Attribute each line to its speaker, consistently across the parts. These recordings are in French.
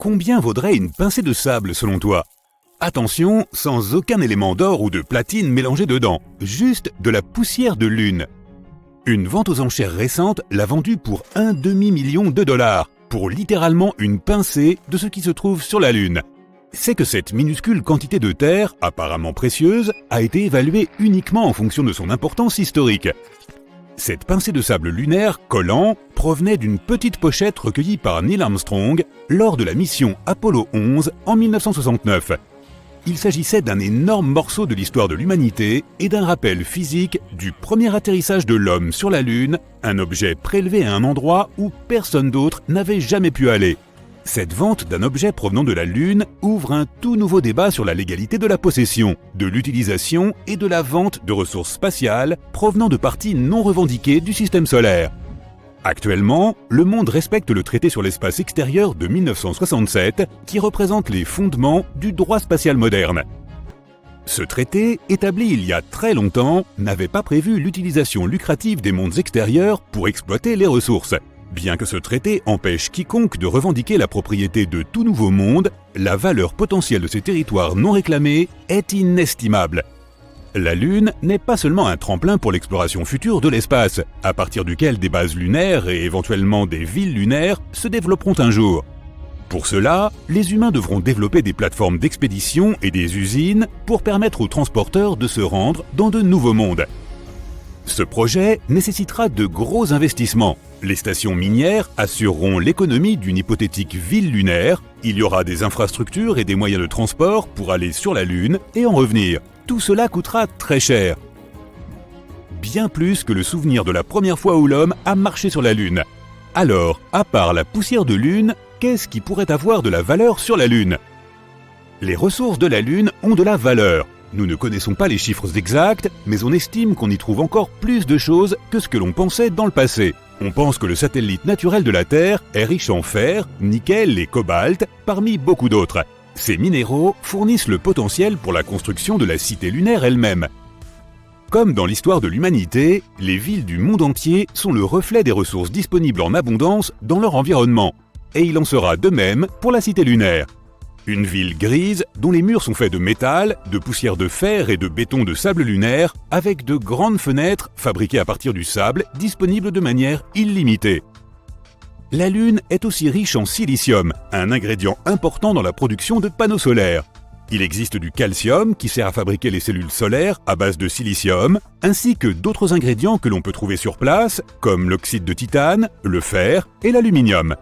Speaker 1: Combien vaudrait une pincée de sable selon toi? Attention, sans aucun élément d'or ou de platine mélangé dedans, juste de la poussière de lune. Une vente aux enchères récente l'a vendue pour $1 demi-million, pour littéralement une pincée de ce qui se trouve sur la Lune. C'est que cette minuscule quantité de terre, apparemment précieuse, a été évaluée uniquement en fonction de son importance historique. Cette pincée de sable lunaire collant provenait d'une petite pochette recueillie par Neil Armstrong lors de la mission Apollo 11 en 1969. Il s'agissait d'un énorme morceau de l'histoire de l'humanité et d'un rappel physique du premier atterrissage de l'homme sur la Lune, un objet prélevé à un endroit où personne d'autre n'avait jamais pu aller. Cette vente d'un objet provenant de la Lune ouvre un tout nouveau débat sur la légalité de la possession, de l'utilisation et de la vente de ressources spatiales provenant de parties non revendiquées du système solaire. Actuellement, le monde respecte le traité sur l'espace extérieur de 1967 qui représente les fondements du droit spatial moderne. Ce traité, établi il y a très longtemps, n'avait pas prévu l'utilisation lucrative des mondes extérieurs pour exploiter les ressources. Bien que ce traité empêche quiconque de revendiquer la propriété de tout nouveau monde, la valeur potentielle de ces territoires non réclamés est inestimable. La Lune n'est pas seulement un tremplin pour l'exploration future de l'espace, à partir duquel des bases lunaires et éventuellement des villes lunaires se développeront un jour. Pour cela, les humains devront développer des plateformes d'expédition et des usines pour permettre aux transporteurs de se rendre dans de nouveaux mondes. Ce projet nécessitera de gros investissements. Les stations minières assureront l'économie d'une hypothétique ville lunaire, il y aura des infrastructures et des moyens de transport pour aller sur la Lune et en revenir. Tout cela coûtera très cher. Bien plus que le souvenir de la première fois où l'homme a marché sur la Lune. Alors, à part la poussière de Lune, qu'est-ce qui pourrait avoir de la valeur sur la Lune? Les ressources de la Lune ont de la valeur. Nous ne connaissons pas les chiffres exacts, mais on estime qu'on y trouve encore plus de choses que ce que l'on pensait dans le passé. On pense que le satellite naturel de la Terre est riche en fer, nickel et cobalt, parmi beaucoup d'autres. Ces minéraux fournissent le potentiel pour la construction de la cité lunaire elle-même. Comme dans l'histoire de l'humanité, les villes du monde entier sont le reflet des ressources disponibles en abondance dans leur environnement. Et il en sera de même pour la cité lunaire. Une ville grise dont les murs sont faits de métal, de poussière de fer et de béton de sable lunaire, avec de grandes fenêtres fabriquées à partir du sable disponibles de manière illimitée. La Lune est aussi riche en silicium, un ingrédient important dans la production de panneaux solaires. Il existe du calcium qui sert à fabriquer les cellules solaires à base de silicium, ainsi que d'autres ingrédients que l'on peut trouver sur place, comme l'oxyde de titane, le fer et l'aluminium.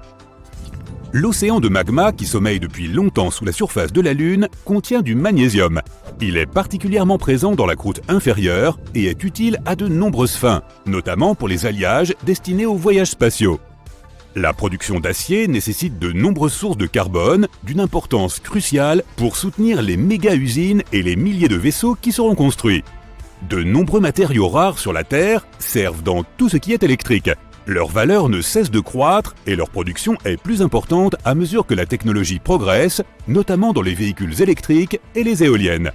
Speaker 1: L'océan de magma qui sommeille depuis longtemps sous la surface de la Lune contient du magnésium. Il est particulièrement présent dans la croûte inférieure et est utile à de nombreuses fins, notamment pour les alliages destinés aux voyages spatiaux. La production d'acier nécessite de nombreuses sources de carbone d'une importance cruciale pour soutenir les méga-usines et les milliers de vaisseaux qui seront construits. De nombreux matériaux rares sur la Terre servent dans tout ce qui est électrique. Leur valeur ne cesse de croître et leur production est plus importante à mesure que la technologie progresse, notamment dans les véhicules électriques et les éoliennes.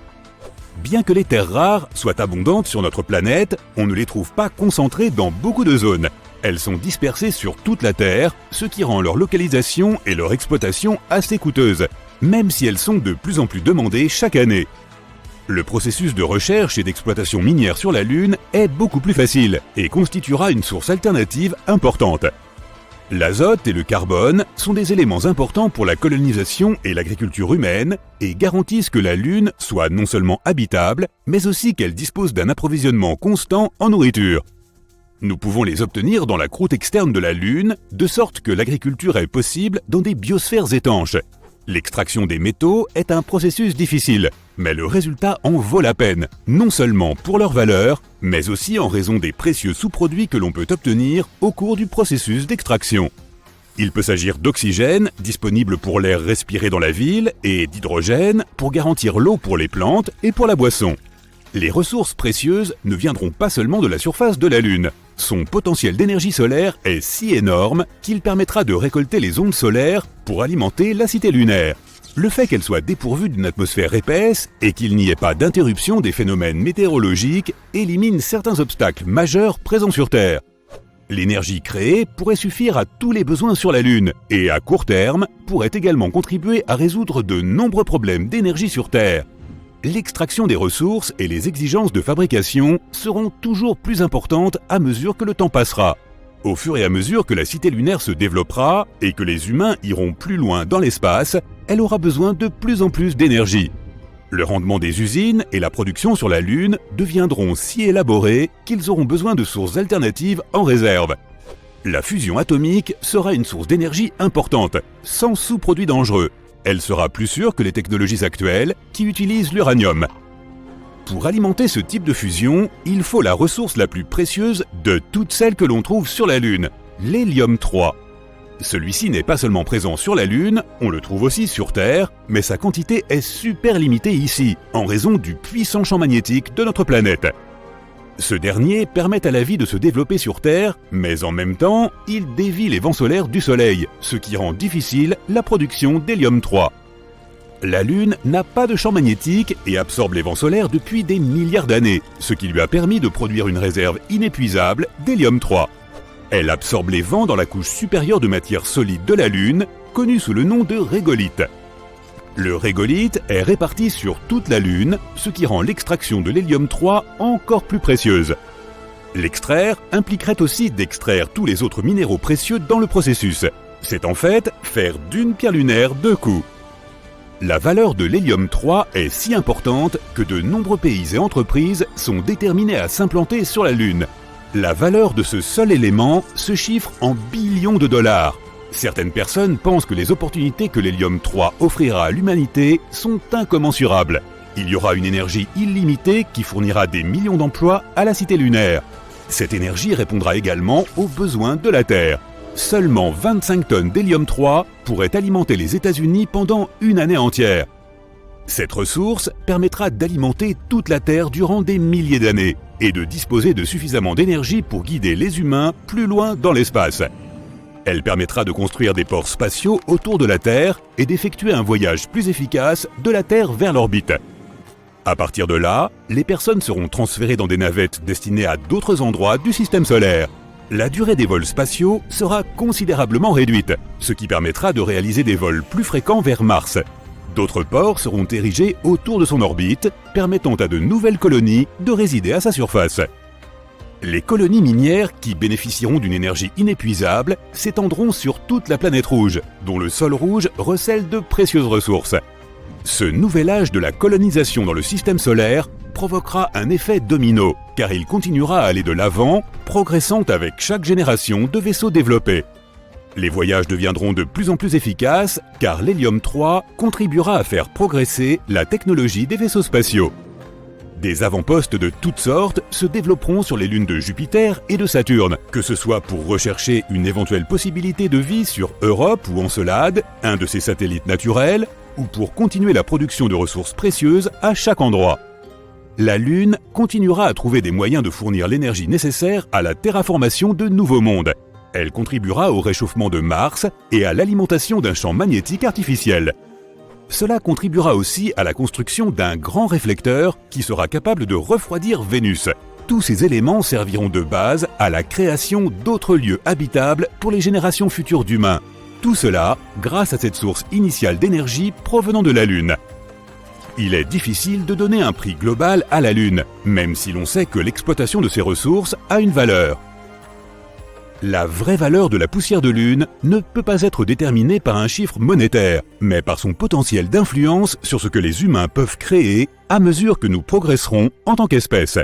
Speaker 1: Bien que les terres rares soient abondantes sur notre planète, on ne les trouve pas concentrées dans beaucoup de zones. Elles sont dispersées sur toute la Terre, ce qui rend leur localisation et leur exploitation assez coûteuses, même si elles sont de plus en plus demandées chaque année. Le processus de recherche et d'exploitation minière sur la Lune est beaucoup plus facile et constituera une source alternative importante. L'azote et le carbone sont des éléments importants pour la colonisation et l'agriculture humaine et garantissent que la Lune soit non seulement habitable, mais aussi qu'elle dispose d'un approvisionnement constant en nourriture. Nous pouvons les obtenir dans la croûte externe de la Lune, de sorte que l'agriculture est possible dans des biosphères étanches. L'extraction des métaux est un processus difficile, mais le résultat en vaut la peine, non seulement pour leur valeur, mais aussi en raison des précieux sous-produits que l'on peut obtenir au cours du processus d'extraction. Il peut s'agir d'oxygène, disponible pour l'air respiré dans la ville, et d'hydrogène, pour garantir l'eau pour les plantes et pour la boisson. Les ressources précieuses ne viendront pas seulement de la surface de la Lune. Son potentiel d'énergie solaire est si énorme qu'il permettra de récolter les ondes solaires pour alimenter la cité lunaire. Le fait qu'elle soit dépourvue d'une atmosphère épaisse et qu'il n'y ait pas d'interruption des phénomènes météorologiques élimine certains obstacles majeurs présents sur Terre. L'énergie créée pourrait suffire à tous les besoins sur la Lune et à court terme pourrait également contribuer à résoudre de nombreux problèmes d'énergie sur Terre. L'extraction des ressources et les exigences de fabrication seront toujours plus importantes à mesure que le temps passera. Au fur et à mesure que la cité lunaire se développera et que les humains iront plus loin dans l'espace, elle aura besoin de plus en plus d'énergie. Le rendement des usines et la production sur la Lune deviendront si élaborés qu'ils auront besoin de sources alternatives en réserve. La fusion atomique sera une source d'énergie importante, sans sous-produits dangereux. Elle sera plus sûre que les technologies actuelles qui utilisent l'uranium. Pour alimenter ce type de fusion, il faut la ressource la plus précieuse de toutes celles que l'on trouve sur la Lune, l'hélium-3. Celui-ci n'est pas seulement présent sur la Lune, on le trouve aussi sur Terre, mais sa quantité est super limitée ici, en raison du puissant champ magnétique de notre planète. Ce dernier permet à la vie de se développer sur Terre, mais en même temps, il dévie les vents solaires du Soleil, ce qui rend difficile la production d'hélium-3. La Lune n'a pas de champ magnétique et absorbe les vents solaires depuis des milliards d'années, ce qui lui a permis de produire une réserve inépuisable d'hélium-3. Elle absorbe les vents dans la couche supérieure de matière solide de la Lune, connue sous le nom de régolithe. Le régolithe est réparti sur toute la Lune, ce qui rend l'extraction de l'hélium-3 encore plus précieuse. L'extraire impliquerait aussi d'extraire tous les autres minéraux précieux dans le processus. C'est en fait faire d'une pierre lunaire deux coups. La valeur de l'hélium-3 est si importante que de nombreux pays et entreprises sont déterminés à s'implanter sur la Lune. La valeur de ce seul élément se chiffre en billions de dollars. Certaines personnes pensent que les opportunités que l'hélium-3 offrira à l'humanité sont incommensurables. Il y aura une énergie illimitée qui fournira des millions d'emplois à la cité lunaire. Cette énergie répondra également aux besoins de la Terre. Seulement 25 tonnes d'hélium-3 pourraient alimenter les États-Unis pendant une année entière. Cette ressource permettra d'alimenter toute la Terre durant des milliers d'années et de disposer de suffisamment d'énergie pour guider les humains plus loin dans l'espace. Elle permettra de construire des ports spatiaux autour de la Terre et d'effectuer un voyage plus efficace de la Terre vers l'orbite. À partir de là, les personnes seront transférées dans des navettes destinées à d'autres endroits du système solaire. La durée des vols spatiaux sera considérablement réduite, ce qui permettra de réaliser des vols plus fréquents vers Mars. D'autres ports seront érigés autour de son orbite, permettant à de nouvelles colonies de résider à sa surface. Les colonies minières, qui bénéficieront d'une énergie inépuisable, s'étendront sur toute la planète rouge, dont le sol rouge recèle de précieuses ressources. Ce nouvel âge de la colonisation dans le système solaire provoquera un effet domino, car il continuera à aller de l'avant, progressant avec chaque génération de vaisseaux développés. Les voyages deviendront de plus en plus efficaces, car l'hélium-3 contribuera à faire progresser la technologie des vaisseaux spatiaux. Des avant-postes de toutes sortes se développeront sur les lunes de Jupiter et de Saturne, que ce soit pour rechercher une éventuelle possibilité de vie sur Europe ou Encelade, un de ses satellites naturels, ou pour continuer la production de ressources précieuses à chaque endroit. La Lune continuera à trouver des moyens de fournir l'énergie nécessaire à la terraformation de nouveaux mondes. Elle contribuera au réchauffement de Mars et à l'alimentation d'un champ magnétique artificiel. Cela contribuera aussi à la construction d'un grand réflecteur qui sera capable de refroidir Vénus. Tous ces éléments serviront de base à la création d'autres lieux habitables pour les générations futures d'humains. Tout cela grâce à cette source initiale d'énergie provenant de la Lune. Il est difficile de donner un prix global à la Lune, même si l'on sait que l'exploitation de ces ressources a une valeur. La vraie valeur de la poussière de Lune ne peut pas être déterminée par un chiffre monétaire, mais par son potentiel d'influence sur ce que les humains peuvent créer à mesure que nous progresserons en tant qu'espèce.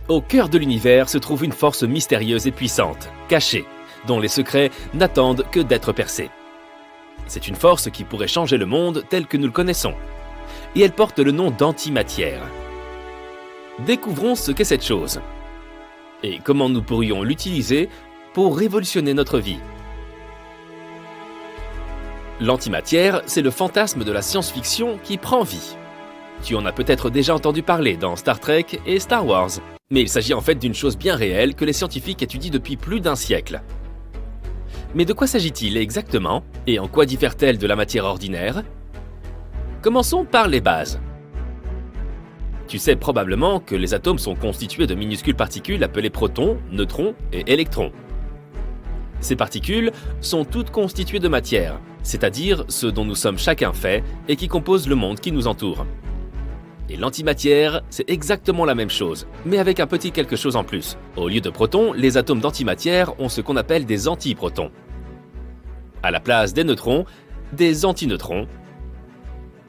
Speaker 2: Au cœur de l'univers se trouve une force mystérieuse et puissante, cachée, dont les secrets n'attendent que d'être percés. C'est une force qui pourrait changer le monde tel que nous le connaissons. Et elle porte le nom d'antimatière. Découvrons ce qu'est cette chose. Et comment nous pourrions l'utiliser pour révolutionner notre vie. L'antimatière, c'est le fantasme de la science-fiction qui prend vie. Tu en as peut-être déjà entendu parler dans Star Trek et Star Wars. Mais il s'agit en fait d'une chose bien réelle que les scientifiques étudient depuis plus d'un siècle. Mais de quoi s'agit-il exactement? Et en quoi diffère-t-elle de la matière ordinaire? Commençons par les bases. Tu sais probablement que les atomes sont constitués de minuscules particules appelées protons, neutrons et électrons. Ces particules sont toutes constituées de matière, c'est-à-dire ce dont nous sommes chacun faits et qui compose le monde qui nous entoure. Et l'antimatière, c'est exactement la même chose, mais avec un petit quelque chose en plus. Au lieu de protons, les atomes d'antimatière ont ce qu'on appelle des antiprotons. À la place des neutrons, des antineutrons.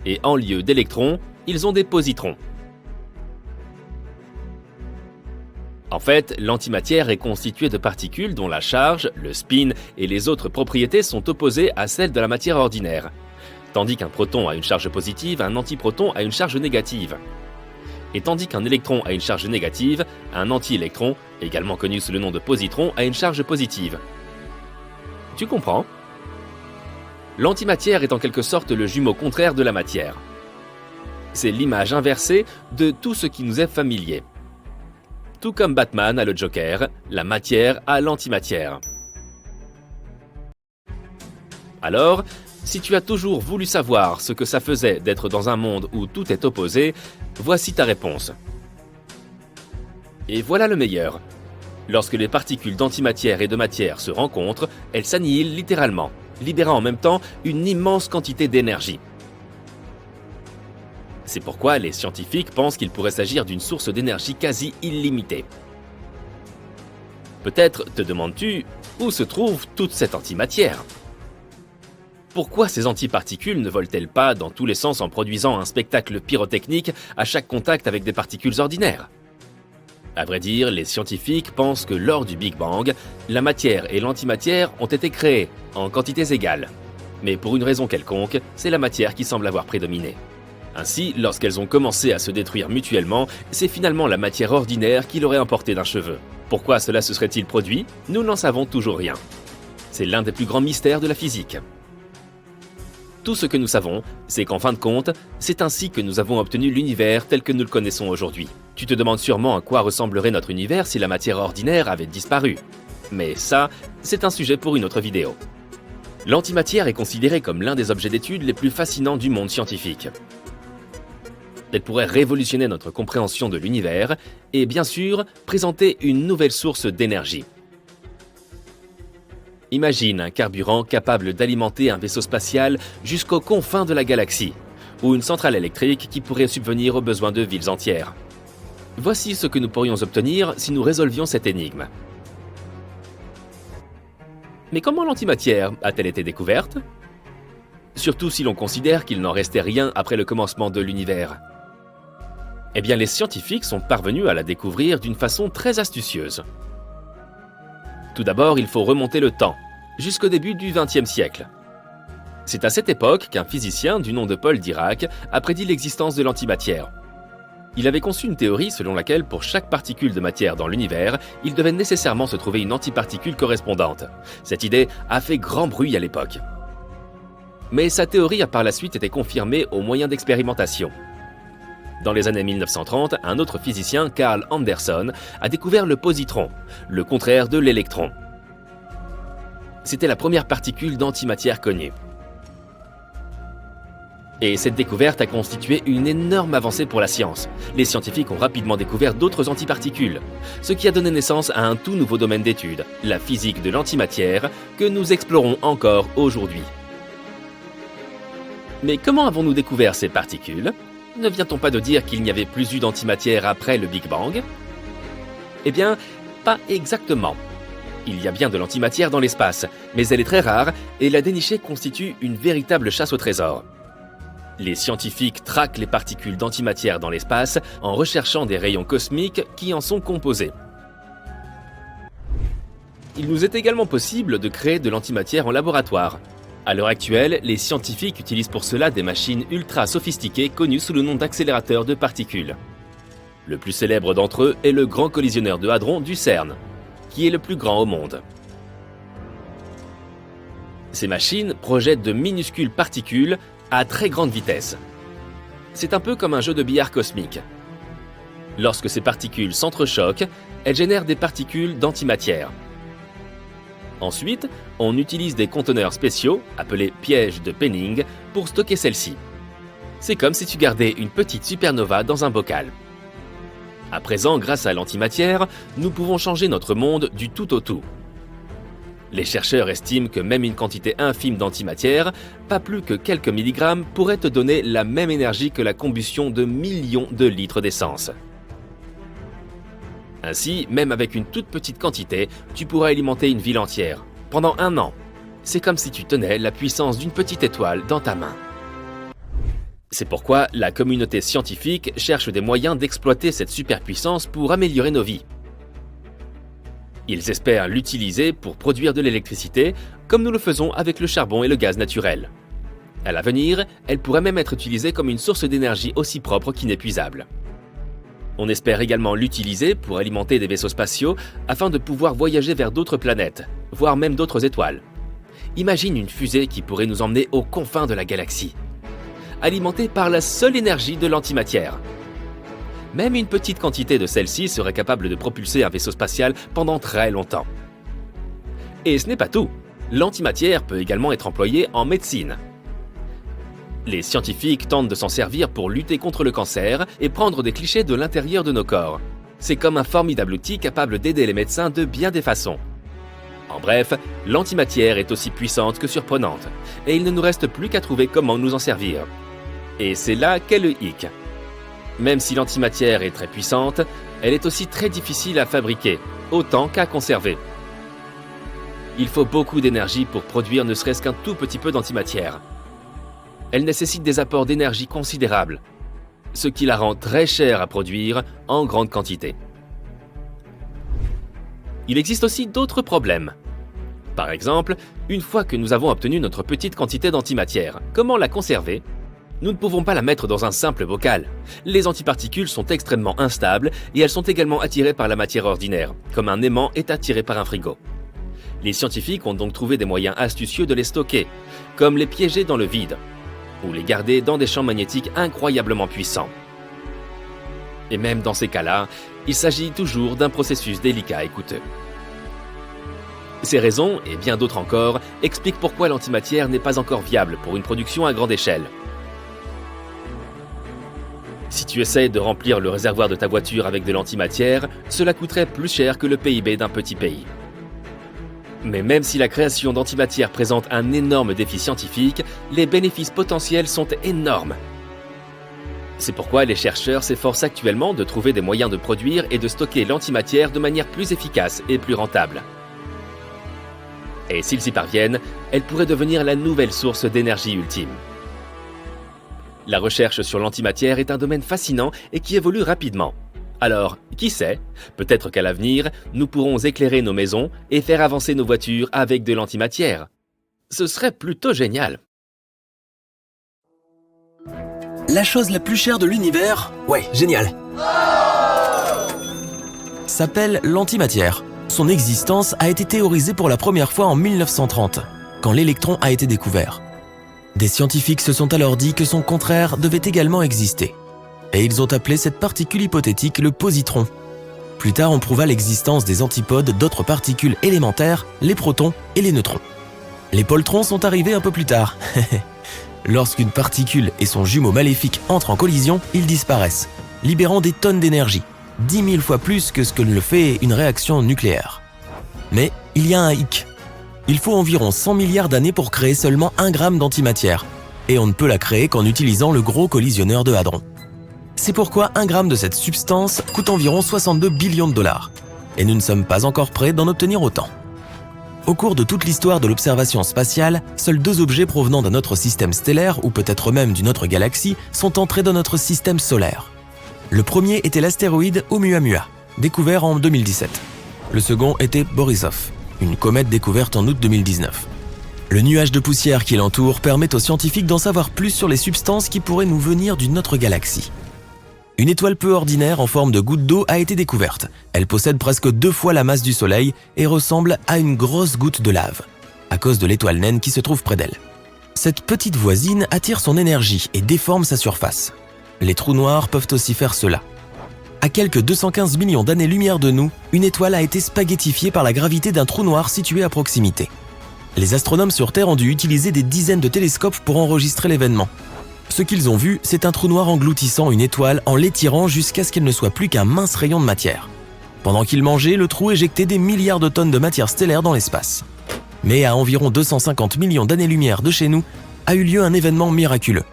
Speaker 2: Et en lieu d'électrons, ils ont des positrons. En fait, l'antimatière est constituée de particules dont la charge, le spin et les autres propriétés sont opposées à celles de la matière ordinaire. Tandis qu'un proton a une charge positive, un antiproton a une charge négative. Et tandis qu'un électron a une charge négative, un antiélectron, également connu sous le nom de positron, a une charge positive. Tu comprends ? L'antimatière est en quelque sorte le jumeau contraire de la matière. C'est l'image inversée de tout ce qui nous est familier. Tout comme Batman a le Joker, la matière a l'antimatière. Alors, si tu as toujours voulu savoir ce que ça faisait d'être dans un monde où tout est opposé, voici ta réponse. Et voilà le meilleur. Lorsque les particules d'antimatière et de matière se rencontrent, elles s'annihilent littéralement, libérant en même temps une immense quantité d'énergie. C'est pourquoi les scientifiques pensent qu'il pourrait s'agir d'une source d'énergie quasi illimitée. Peut-être te demandes-tu où se trouve toute cette antimatière ? Pourquoi ces antiparticules ne volent-elles pas dans tous les sens en produisant un spectacle pyrotechnique à chaque contact avec des particules ordinaires ? À vrai dire, les scientifiques pensent que lors du Big Bang, la matière et l'antimatière ont été créées en quantités égales. Mais pour une raison quelconque, c'est la matière qui semble avoir prédominé. Ainsi, lorsqu'elles ont commencé à se détruire mutuellement, c'est finalement la matière ordinaire qui l'aurait emporté d'un cheveu. Pourquoi cela se serait-il produit ? Nous n'en savons toujours rien. C'est l'un des plus grands mystères de la physique. Tout ce que nous savons, c'est qu'en fin de compte, c'est ainsi que nous avons obtenu l'univers tel que nous le connaissons aujourd'hui. Tu te demandes sûrement à quoi ressemblerait notre univers si la matière ordinaire avait disparu. Mais ça, c'est un sujet pour une autre vidéo. L'antimatière est considérée comme l'un des objets d'étude les plus fascinants du monde scientifique. Elle pourrait révolutionner notre compréhension de l'univers et, bien sûr, présenter une nouvelle source d'énergie. Imagine un carburant capable d'alimenter un vaisseau spatial jusqu'aux confins de la galaxie, ou une centrale électrique qui pourrait subvenir aux besoins de villes entières. Voici ce que nous pourrions obtenir si nous résolvions cette énigme. Mais comment l'antimatière a-t-elle été découverte ? Surtout si l'on considère qu'il n'en restait rien après le commencement de l'univers. Eh bien, les scientifiques sont parvenus à la découvrir d'une façon très astucieuse. Tout d'abord, il faut remonter le temps, jusqu'au début du XXe siècle. C'est à cette époque qu'un physicien du nom de Paul Dirac a prédit l'existence de l'antimatière. Il avait conçu une théorie selon laquelle pour chaque particule de matière dans l'univers, il devait nécessairement se trouver une antiparticule correspondante. Cette idée a fait grand bruit à l'époque. Mais sa théorie a par la suite été confirmée au moyen d'expérimentation. Dans les années 1930, un autre physicien, Carl Anderson, a découvert le positron, le contraire de l'électron. C'était la première particule d'antimatière connue. Et cette découverte a constitué une énorme avancée pour la science. Les scientifiques ont rapidement découvert d'autres antiparticules, ce qui a donné naissance à un tout nouveau domaine d'étude, la physique de l'antimatière, que nous explorons encore aujourd'hui. Mais comment avons-nous découvert ces particules ? Ne vient-on pas de dire qu'il n'y avait plus eu d'antimatière après le Big Bang ? Eh bien, pas exactement. Il y a bien de l'antimatière dans l'espace, mais elle est très rare et la dénicher constitue une véritable chasse au trésor. Les scientifiques traquent les particules d'antimatière dans l'espace en recherchant des rayons cosmiques qui en sont composés. Il nous est également possible de créer de l'antimatière en laboratoire. À l'heure actuelle, les scientifiques utilisent pour cela des machines ultra sophistiquées connues sous le nom d'accélérateurs de particules. Le plus célèbre d'entre eux est le Grand Collisionneur de Hadron du CERN, qui est le plus grand au monde. Ces machines projettent de minuscules particules à très grande vitesse. C'est un peu comme un jeu de billard cosmique. Lorsque ces particules s'entrechoquent, elles génèrent des particules d'antimatière. Ensuite, on utilise des conteneurs spéciaux, appelés pièges de Penning, pour stocker celles-ci. C'est comme si tu gardais une petite supernova dans un bocal. À présent, grâce à l'antimatière, nous pouvons changer notre monde du tout au tout. Les chercheurs estiment que même une quantité infime d'antimatière, pas plus que quelques milligrammes, pourrait te donner la même énergie que la combustion de millions de litres d'essence. Ainsi, même avec une toute petite quantité, tu pourras alimenter une ville entière, pendant 1 an. C'est comme si tu tenais la puissance d'une petite étoile dans ta main. C'est pourquoi la communauté scientifique cherche des moyens d'exploiter cette superpuissance pour améliorer nos vies. Ils espèrent l'utiliser pour produire de l'électricité, comme nous le faisons avec le charbon et le gaz naturel. À l'avenir, elle pourrait même être utilisée comme une source d'énergie aussi propre qu'inépuisable. On espère également l'utiliser pour alimenter des vaisseaux spatiaux afin de pouvoir voyager vers d'autres planètes, voire même d'autres étoiles. Imagine une fusée qui pourrait nous emmener aux confins de la galaxie, alimentée par la seule énergie de l'antimatière. Même une petite quantité de celle-ci serait capable de propulser un vaisseau spatial pendant très longtemps. Et ce n'est pas tout. L'antimatière peut également être employée en médecine. Les scientifiques tentent de s'en servir pour lutter contre le cancer et prendre des clichés de l'intérieur de nos corps. C'est comme un formidable outil capable d'aider les médecins de bien des façons. En bref, l'antimatière est aussi puissante que surprenante, et il ne nous reste plus qu'à trouver comment nous en servir. Et c'est là qu'est le hic. Même si l'antimatière est très puissante, elle est aussi très difficile à fabriquer, autant qu'à conserver. Il faut beaucoup d'énergie pour produire ne serait-ce qu'un tout petit peu d'antimatière. Elle nécessite des apports d'énergie considérables, ce qui la rend très chère à produire en grande quantité. Il existe aussi d'autres problèmes. Par exemple, une fois que nous avons obtenu notre petite quantité d'antimatière, comment la conserver ? Nous ne pouvons pas la mettre dans un simple bocal. Les antiparticules sont extrêmement instables et elles sont également attirées par la matière ordinaire, comme un aimant est attiré par un frigo. Les scientifiques ont donc trouvé des moyens astucieux de les stocker, comme les piéger dans le vide, ou les garder dans des champs magnétiques incroyablement puissants. Et même dans ces cas-là, il s'agit toujours d'un processus délicat et coûteux. Ces raisons, et bien d'autres encore, expliquent pourquoi l'antimatière n'est pas encore viable pour une production à grande échelle. Si tu essaies de remplir le réservoir de ta voiture avec de l'antimatière, cela coûterait plus cher que le PIB d'un petit pays. Mais même si la création d'antimatière présente un énorme défi scientifique, les bénéfices potentiels sont énormes. C'est pourquoi les chercheurs s'efforcent actuellement de trouver des moyens de produire et de stocker l'antimatière de manière plus efficace et plus rentable. Et s'ils y parviennent, elle pourrait devenir la nouvelle source d'énergie ultime. La recherche sur l'antimatière est un domaine fascinant et qui évolue rapidement. Alors, qui sait, peut-être qu'à l'avenir, nous pourrons éclairer nos maisons et faire avancer nos voitures avec de l'antimatière. Ce serait plutôt génial.
Speaker 3: La chose la plus chère de l'univers, ouais, génial, s'appelle l'antimatière. Son existence a été théorisée pour la première fois en 1930, quand l'électron a été découvert. Des scientifiques se sont alors dit que son contraire devait également exister. Et ils ont appelé cette particule hypothétique le positron. Plus tard, on prouva l'existence des antipodes d'autres particules élémentaires, les protons et les neutrons. Les poltrons sont arrivés un peu plus tard. Lorsqu'une particule et son jumeau maléfique entrent en collision, ils disparaissent, libérant des tonnes d'énergie, 10 000 fois plus que ce que le fait une réaction nucléaire. Mais il y a un hic. Il faut environ 100 milliards d'années pour créer seulement 1 gramme d'antimatière, et on ne peut la créer qu'en utilisant le gros collisionneur de hadrons. C'est pourquoi 1 gramme de cette substance coûte environ 62 billions de dollars, et nous ne sommes pas encore prêts d'en obtenir autant. Au cours de toute l'histoire de l'observation spatiale, seuls 2 objets provenant d'un autre système stellaire, ou peut-être même d'une autre galaxie, sont entrés dans notre système solaire. Le premier était l'astéroïde Oumuamua, découvert en 2017. Le second était Borisov, une comète découverte en août 2019. Le nuage de poussière qui l'entoure permet aux scientifiques d'en savoir plus sur les substances qui pourraient nous venir d'une autre galaxie. Une étoile peu ordinaire en forme de goutte d'eau a été découverte. Elle possède presque 2 fois la masse du Soleil et ressemble à une grosse goutte de lave, à cause de l'étoile naine qui se trouve près d'elle. Cette petite voisine attire son énergie et déforme sa surface. Les trous noirs peuvent aussi faire cela. À quelques 215 millions d'années-lumière de nous, une étoile a été spaghettifiée par la gravité d'un trou noir situé à proximité. Les astronomes sur Terre ont dû utiliser des dizaines de télescopes pour enregistrer l'événement. Ce qu'ils ont vu, c'est un trou noir engloutissant une étoile en l'étirant jusqu'à ce qu'elle ne soit plus qu'un mince rayon de matière. Pendant qu'ils mangeaient, le trou éjectait des milliards de tonnes de matière stellaire dans l'espace. Mais à environ 250 millions d'années-lumière de chez nous, a eu lieu un événement miraculeux.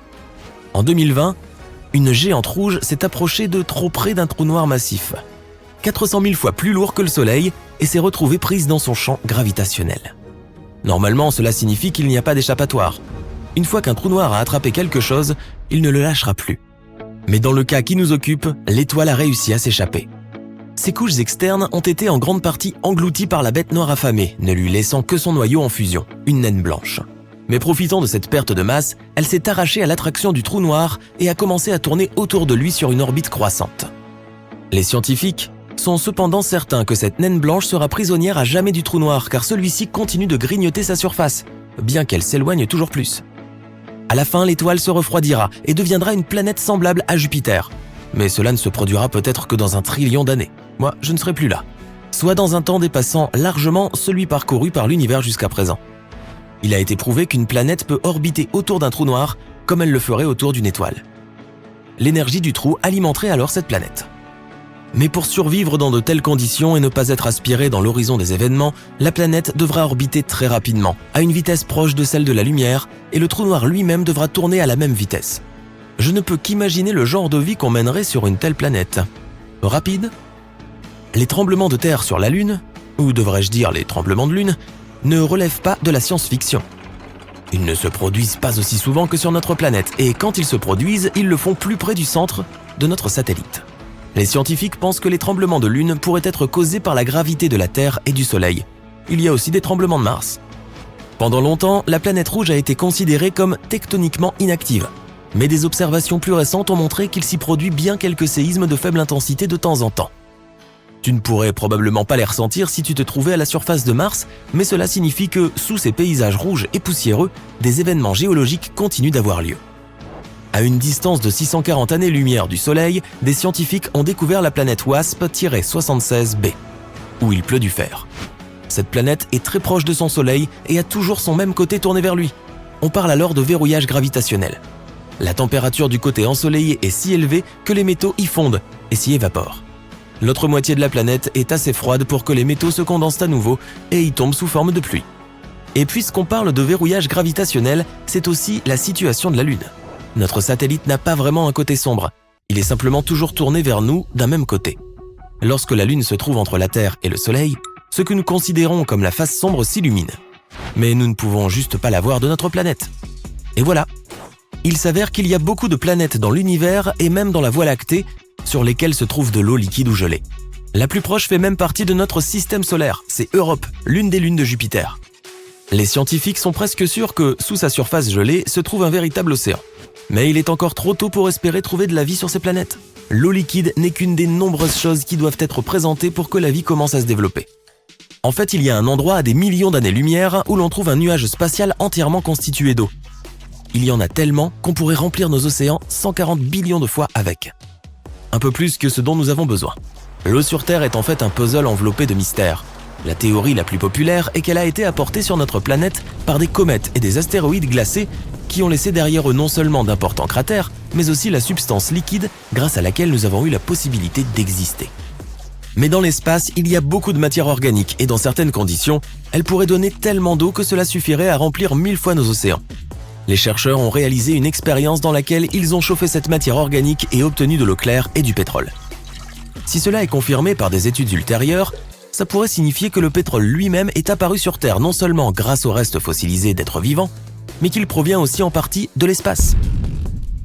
Speaker 3: En 2020, une géante rouge s'est approchée de trop près d'un trou noir massif, 400 000 fois plus lourd que le Soleil, et s'est retrouvée prise dans son champ gravitationnel. Normalement, cela signifie qu'il n'y a pas d'échappatoire. Une fois qu'un trou noir a attrapé quelque chose, il ne le lâchera plus. Mais dans le cas qui nous occupe, l'étoile a réussi à s'échapper. Ses couches externes ont été en grande partie englouties par la bête noire affamée, ne lui laissant que son noyau en fusion, une naine blanche. Mais profitant de cette perte de masse, elle s'est arrachée à l'attraction du trou noir et a commencé à tourner autour de lui sur une orbite croissante. Les scientifiques sont cependant certains que cette naine blanche sera prisonnière à jamais du trou noir car celui-ci continue de grignoter sa surface, bien qu'elle s'éloigne toujours plus. À la fin, l'étoile se refroidira et deviendra une planète semblable à Jupiter. Mais cela ne se produira peut-être que dans 1 trillion d'années. Moi, je ne serai plus là. Soit dans un temps dépassant largement celui parcouru par l'univers jusqu'à présent. Il a été prouvé qu'une planète peut orbiter autour d'un trou noir comme elle le ferait autour d'une étoile. L'énergie du trou alimenterait alors cette planète. Mais pour survivre dans de telles conditions et ne pas être aspirée dans l'horizon des événements, la planète devra orbiter très rapidement, à une vitesse proche de celle de la lumière, et le trou noir lui-même devra tourner à la même vitesse. Je ne peux qu'imaginer le genre de vie qu'on mènerait sur une telle planète. Rapide ? Les tremblements de terre sur la Lune, ou devrais-je dire les tremblements de Lune, ne relèvent pas de la science-fiction. Ils ne se produisent pas aussi souvent que sur notre planète, et quand ils se produisent, ils le font plus près du centre de notre satellite. Les scientifiques pensent que les tremblements de Lune pourraient être causés par la gravité de la Terre et du Soleil. Il y a aussi des tremblements de Mars. Pendant longtemps, la planète rouge a été considérée comme tectoniquement inactive. Mais des observations plus récentes ont montré qu'il s'y produit bien quelques séismes de faible intensité de temps en temps. Tu ne pourrais probablement pas les ressentir si tu te trouvais à la surface de Mars, mais cela signifie que, sous ces paysages rouges et poussiéreux, des événements géologiques continuent d'avoir lieu. À une distance de 640 années-lumière du Soleil, des scientifiques ont découvert la planète WASP-76b, où il pleut du fer. Cette planète est très proche de son Soleil et a toujours son même côté tourné vers lui. On parle alors de verrouillage gravitationnel. La température du côté ensoleillé est si élevée que les métaux y fondent et s'y évaporent. L'autre moitié de la planète est assez froide pour que les métaux se condensent à nouveau et y tombent sous forme de pluie. Et puisqu'on parle de verrouillage gravitationnel, c'est aussi la situation de la Lune. Notre satellite n'a pas vraiment un côté sombre, il est simplement toujours tourné vers nous d'un même côté. Lorsque la Lune se trouve entre la Terre et le Soleil, ce que nous considérons comme la face sombre s'illumine. Mais nous ne pouvons juste pas la voir de notre planète. Et voilà. Il s'avère qu'il y a beaucoup de planètes dans l'univers et même dans la Voie lactée sur lesquelles se trouve de l'eau liquide ou gelée. La plus proche fait même partie de notre système solaire, c'est Europe, l'une des lunes de Jupiter. Les scientifiques sont presque sûrs que, sous sa surface gelée, se trouve un véritable océan. Mais il est encore trop tôt pour espérer trouver de la vie sur ces planètes. L'eau liquide n'est qu'une des nombreuses choses qui doivent être présentées pour que la vie commence à se développer. En fait, il y a un endroit à des millions d'années-lumière où l'on trouve un nuage spatial entièrement constitué d'eau. Il y en a tellement qu'on pourrait remplir nos océans 140 billions de fois avec. Un peu plus que ce dont nous avons besoin. L'eau sur Terre est en fait un puzzle enveloppé de mystères. La théorie la plus populaire est qu'elle a été apportée sur notre planète par des comètes et des astéroïdes glacés qui ont laissé derrière eux non seulement d'importants cratères, mais aussi la substance liquide grâce à laquelle nous avons eu la possibilité d'exister. Mais dans l'espace, il y a beaucoup de matière organique et dans certaines conditions, elle pourrait donner tellement d'eau que cela suffirait à remplir 1000 fois nos océans. Les chercheurs ont réalisé une expérience dans laquelle ils ont chauffé cette matière organique et obtenu de l'eau claire et du pétrole. Si cela est confirmé par des études ultérieures, ça pourrait signifier que le pétrole lui-même est apparu sur Terre non seulement grâce aux restes fossilisés d'êtres vivants, mais qu'il provient aussi en partie de l'espace.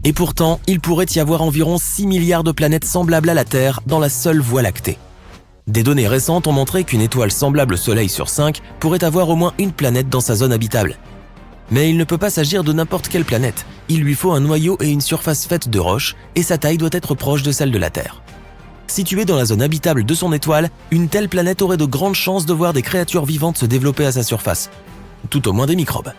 Speaker 3: Et pourtant, il pourrait y avoir environ 6 milliards de planètes semblables à la Terre dans la seule Voie lactée. Des données récentes ont montré qu'une étoile semblable au Soleil sur 5 pourrait avoir au moins une planète dans sa zone habitable. Mais il ne peut pas s'agir de n'importe quelle planète. Il lui faut un noyau et une surface faite de roches, et sa taille doit être proche de celle de la Terre. Située dans la zone habitable de son étoile, une telle planète aurait de grandes chances de voir des créatures vivantes se développer à sa surface, tout au moins des microbes.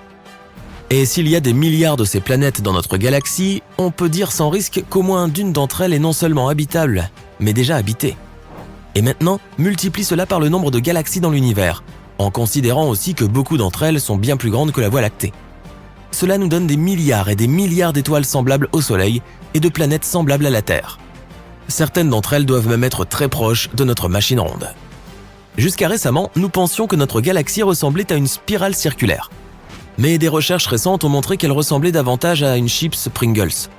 Speaker 3: Et s'il y a des milliards de ces planètes dans notre galaxie, on peut dire sans risque qu'au moins d'une d'entre elles est non seulement habitable, mais déjà habitée. Et maintenant, multiplie cela par le nombre de galaxies dans l'univers, en considérant aussi que beaucoup d'entre elles sont bien plus grandes que la Voie lactée. Cela nous donne des milliards et des milliards d'étoiles semblables au Soleil et de planètes semblables à la Terre. Certaines d'entre elles doivent même être très proches de notre machine ronde. Jusqu'à récemment, nous pensions que notre galaxie ressemblait à une spirale circulaire. Mais des recherches récentes ont montré qu'elle ressemblait davantage à une chips Pringles.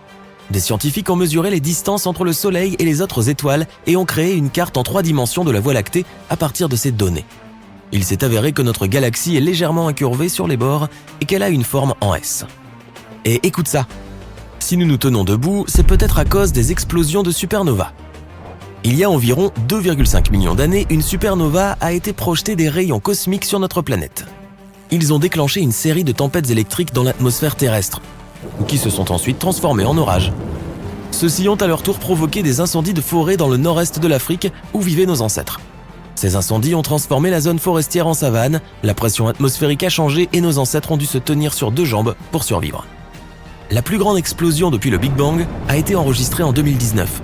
Speaker 3: Des scientifiques ont mesuré les distances entre le Soleil et les autres étoiles et ont créé une carte en 3 dimensions de la Voie lactée à partir de ces données. Il s'est avéré que notre galaxie est légèrement incurvée sur les bords et qu'elle a une forme en S. Et écoute ça, si nous nous tenons debout, c'est peut-être à cause des explosions de supernovas. Il y a environ 2,5 millions d'années, une supernova a été projetée des rayons cosmiques sur notre planète. Ils ont déclenché une série de tempêtes électriques dans l'atmosphère terrestre, qui se sont ensuite transformées en orages. Ceux-ci ont à leur tour provoqué des incendies de forêt dans le nord-est de l'Afrique où vivaient nos ancêtres. Ces incendies ont transformé la zone forestière en savane, la pression atmosphérique a changé et nos ancêtres ont dû se tenir sur 2 jambes pour survivre. La plus grande explosion depuis le Big Bang a été enregistrée en 2019.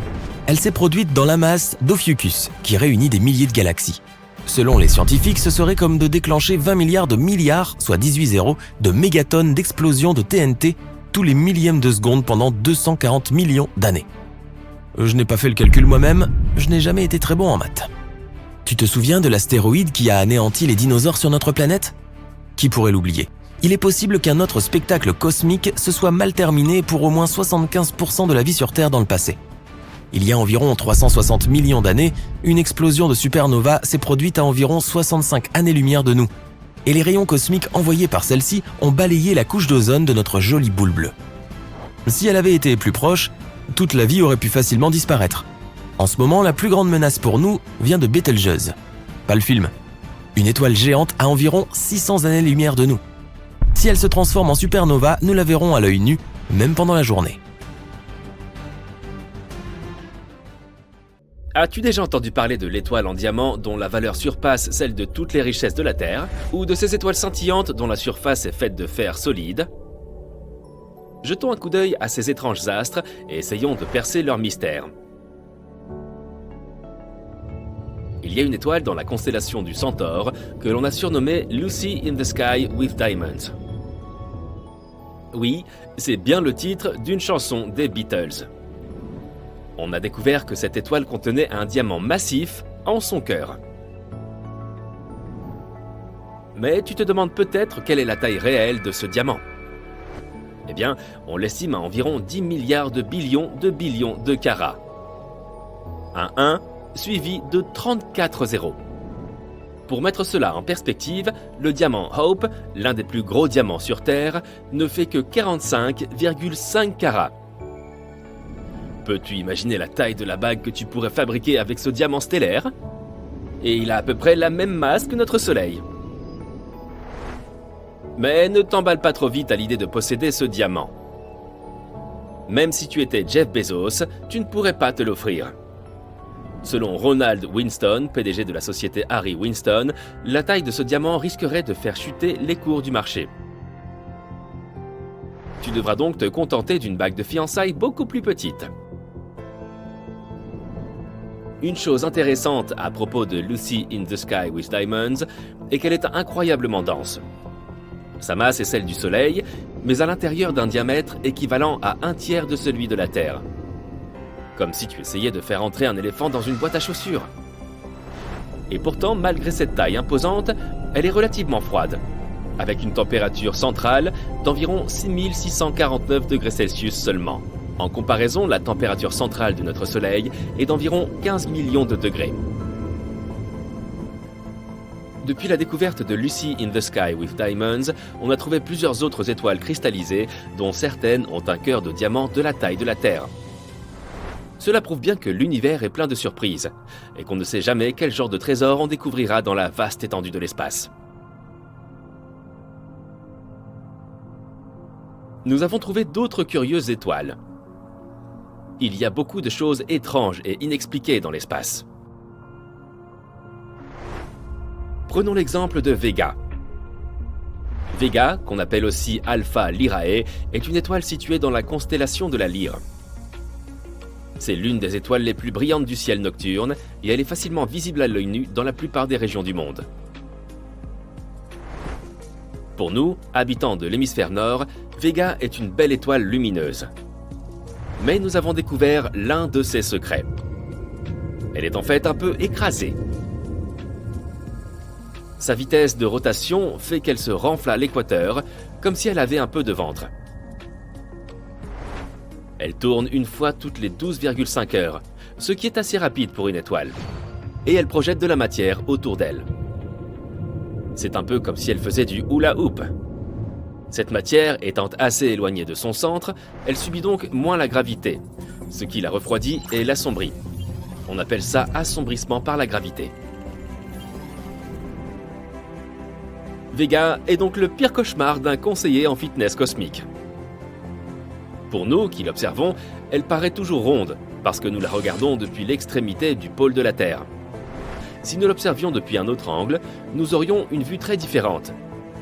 Speaker 3: Elle s'est produite dans l'amas d'Ophiuchus, qui réunit des milliers de galaxies. Selon les scientifiques, ce serait comme de déclencher 20 milliards de milliards, soit 18 zéros, de mégatonnes d'explosion de TNT tous les millièmes de seconde pendant 240 millions d'années. Je n'ai pas fait le calcul moi-même, je n'ai jamais été très bon en maths. Tu te souviens de l'astéroïde qui a anéanti les dinosaures sur notre planète ? Qui pourrait l'oublier ? Il est possible qu'un autre spectacle cosmique se soit mal terminé pour au moins 75% de la vie sur Terre dans le passé. Il y a environ 360 millions d'années, une explosion de supernova s'est produite à environ 65 années-lumière de nous. Et les rayons cosmiques envoyés par celle-ci ont balayé la couche d'ozone de notre jolie boule bleue. Si elle avait été plus proche, toute la vie aurait pu facilement disparaître. En ce moment, la plus grande menace pour nous vient de Betelgeuse. Pas le film. Une étoile géante à environ 600 années-lumière de nous. Si elle se transforme en supernova, nous la verrons à l'œil nu, même pendant la journée.
Speaker 2: As-tu déjà entendu parler de l'étoile en diamant dont la valeur surpasse celle de toutes les richesses de la Terre, ou de ces étoiles scintillantes dont la surface est faite de fer solide ? Jetons un coup d'œil à ces étranges astres et essayons de percer leur mystère. Il y a une étoile dans la constellation du Centaure que l'on a surnommée Lucy in the Sky with Diamonds. Oui, c'est bien le titre d'une chanson des Beatles. On a découvert que cette étoile contenait un diamant massif en son cœur. Mais tu te demandes peut-être quelle est la taille réelle de ce diamant. Eh bien, on l'estime à environ 10 milliards de billions de carats. Un 1 suivi de 34 zéros. Pour mettre cela en perspective, le diamant Hope, l'un des plus gros diamants sur Terre, ne fait que 45,5 carats. Peux-tu imaginer la taille de la bague que tu pourrais fabriquer avec ce diamant stellaire ? Et il a à peu près la même masse que notre Soleil. Mais ne t'emballe pas trop vite à l'idée de posséder ce diamant. Même si tu étais Jeff Bezos, tu ne pourrais pas te l'offrir. Selon Ronald Winston, PDG de la société Harry Winston, la taille de ce diamant risquerait de faire chuter les cours du marché. Tu devras donc te contenter d'une bague de fiançailles beaucoup plus petite. Une chose intéressante à propos de Lucy in the Sky with Diamonds est qu'elle est incroyablement dense. Sa masse est celle du Soleil, mais à l'intérieur d'un diamètre équivalent à 1/3 de celui de la Terre. Comme si tu essayais de faire entrer un éléphant dans une boîte à chaussures. Et pourtant, malgré cette taille imposante, elle est relativement froide, avec une température centrale d'environ 6649 degrés Celsius seulement. En comparaison, la température centrale de notre Soleil est d'environ 15 millions de degrés. Depuis la découverte de Lucy in the Sky with Diamonds, on a trouvé plusieurs autres étoiles cristallisées, dont certaines ont un cœur de diamant de la taille de la Terre. Cela prouve bien que l'univers est plein de surprises, et qu'on ne sait jamais quel genre de trésor on découvrira dans la vaste étendue de l'espace. Nous avons trouvé d'autres curieuses étoiles. Il y a beaucoup de choses étranges et inexpliquées dans l'espace. Prenons l'exemple de Vega. Vega, qu'on appelle aussi Alpha Lyrae, est une étoile située dans la constellation de la Lyre. C'est l'une des étoiles les plus brillantes du ciel nocturne et elle est facilement visible à l'œil nu dans la plupart des régions du monde. Pour nous, habitants de l'hémisphère nord, Vega est une belle étoile lumineuse. Mais nous avons découvert l'un de ses secrets. Elle est en fait un peu écrasée. Sa vitesse de rotation fait qu'elle se renfle à l'équateur, comme si elle avait un peu de ventre. Elle tourne une fois toutes les 12,5 heures, ce qui est assez rapide pour une étoile. Et elle projette de la matière autour d'elle. C'est un peu comme si elle faisait du hula hoop. Cette matière étant assez éloignée de son centre, elle subit donc moins la gravité, ce qui la refroidit et l'assombrit. On appelle ça assombrissement par la gravité. Vega est donc le pire cauchemar d'un conseiller en fitness cosmique. Pour nous qui l'observons, elle paraît toujours ronde, parce que nous la regardons depuis l'extrémité du pôle de la Terre. Si nous l'observions depuis un autre angle, nous aurions une vue très différente.